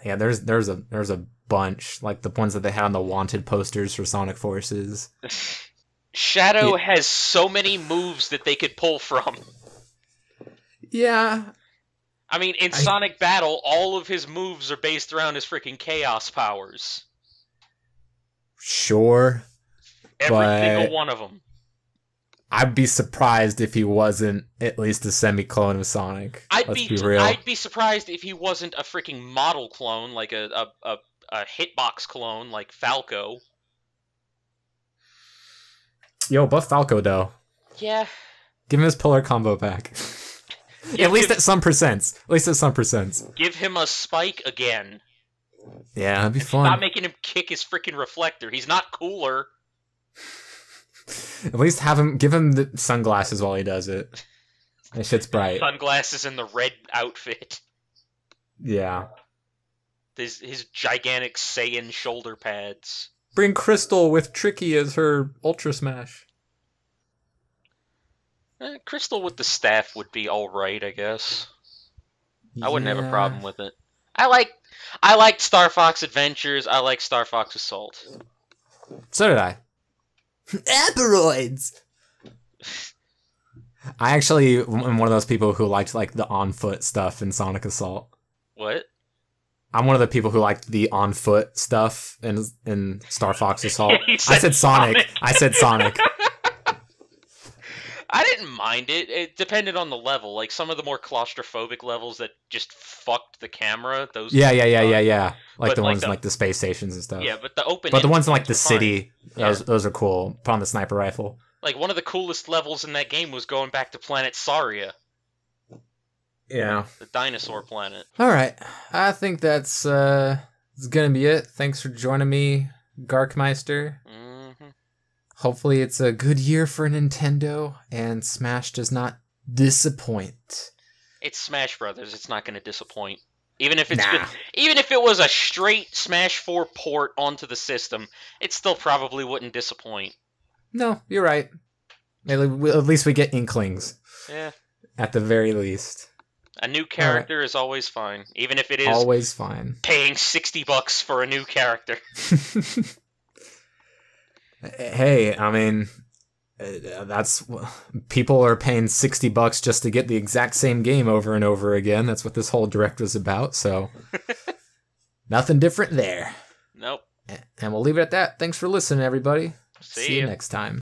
Yeah, there's a bunch, like the ones that they had on the wanted posters for Sonic Forces. Shadow has so many moves that they could pull from. Yeah. I mean, in Sonic Battle, all of his moves are based around his freaking Chaos powers. Sure. Every single one of them. I'd be surprised if he wasn't at least a semi-clone of Sonic. Let's be real. I'd be surprised if he wasn't a freaking model clone, like a hitbox clone, like Falco. Yo, buff Falco, though. Yeah. Give him his pillar combo back. At least at some percents. At least at some percents. Give him a spike again. Yeah, that'd be fun. Stop making him kick his freaking reflector. He's not cooler. At least give him the sunglasses while he does it. That shit's bright. Sunglasses and the red outfit. Yeah. His gigantic Saiyan shoulder pads. Bring Crystal with Tricky as her Ultra Smash. Crystal with the staff would be alright, I guess. I wouldn't have a problem with it. I liked Star Fox Adventures. I like Star Fox Assault. So did I. Aperoids! I actually am one of those people who liked like the on-foot stuff in Sonic Assault. What? I'm one of the people who liked the on-foot stuff in Star Fox Assault. I said Sonic. I said Sonic. I didn't mind it. It depended on the level. Like some of the more claustrophobic levels that just fucked the camera. Those. Yeah. Like the ones in like the space stations and stuff. Yeah, but the ones in like the city, fine. those are cool. Put on the sniper rifle. Like one of the coolest levels in that game was going back to Planet Saria. Yeah. The dinosaur planet. All right, I think that's gonna be it. Thanks for joining me, Garkmeister. Hopefully it's a good year for Nintendo, and Smash does not disappoint. It's Smash Brothers. It's not going to disappoint. Even if it was a straight Smash 4 port onto the system, it still probably wouldn't disappoint. No, you're right. At least we get inklings. Yeah. At the very least. A new character is always fine, even if it is always fine. Paying $60 for a new character. Hey, I mean, people are paying $60 just to get the exact same game over and over again. That's what this whole direct was about. So nothing different there. Nope. And we'll leave it at that. Thanks for listening, everybody. See you next time.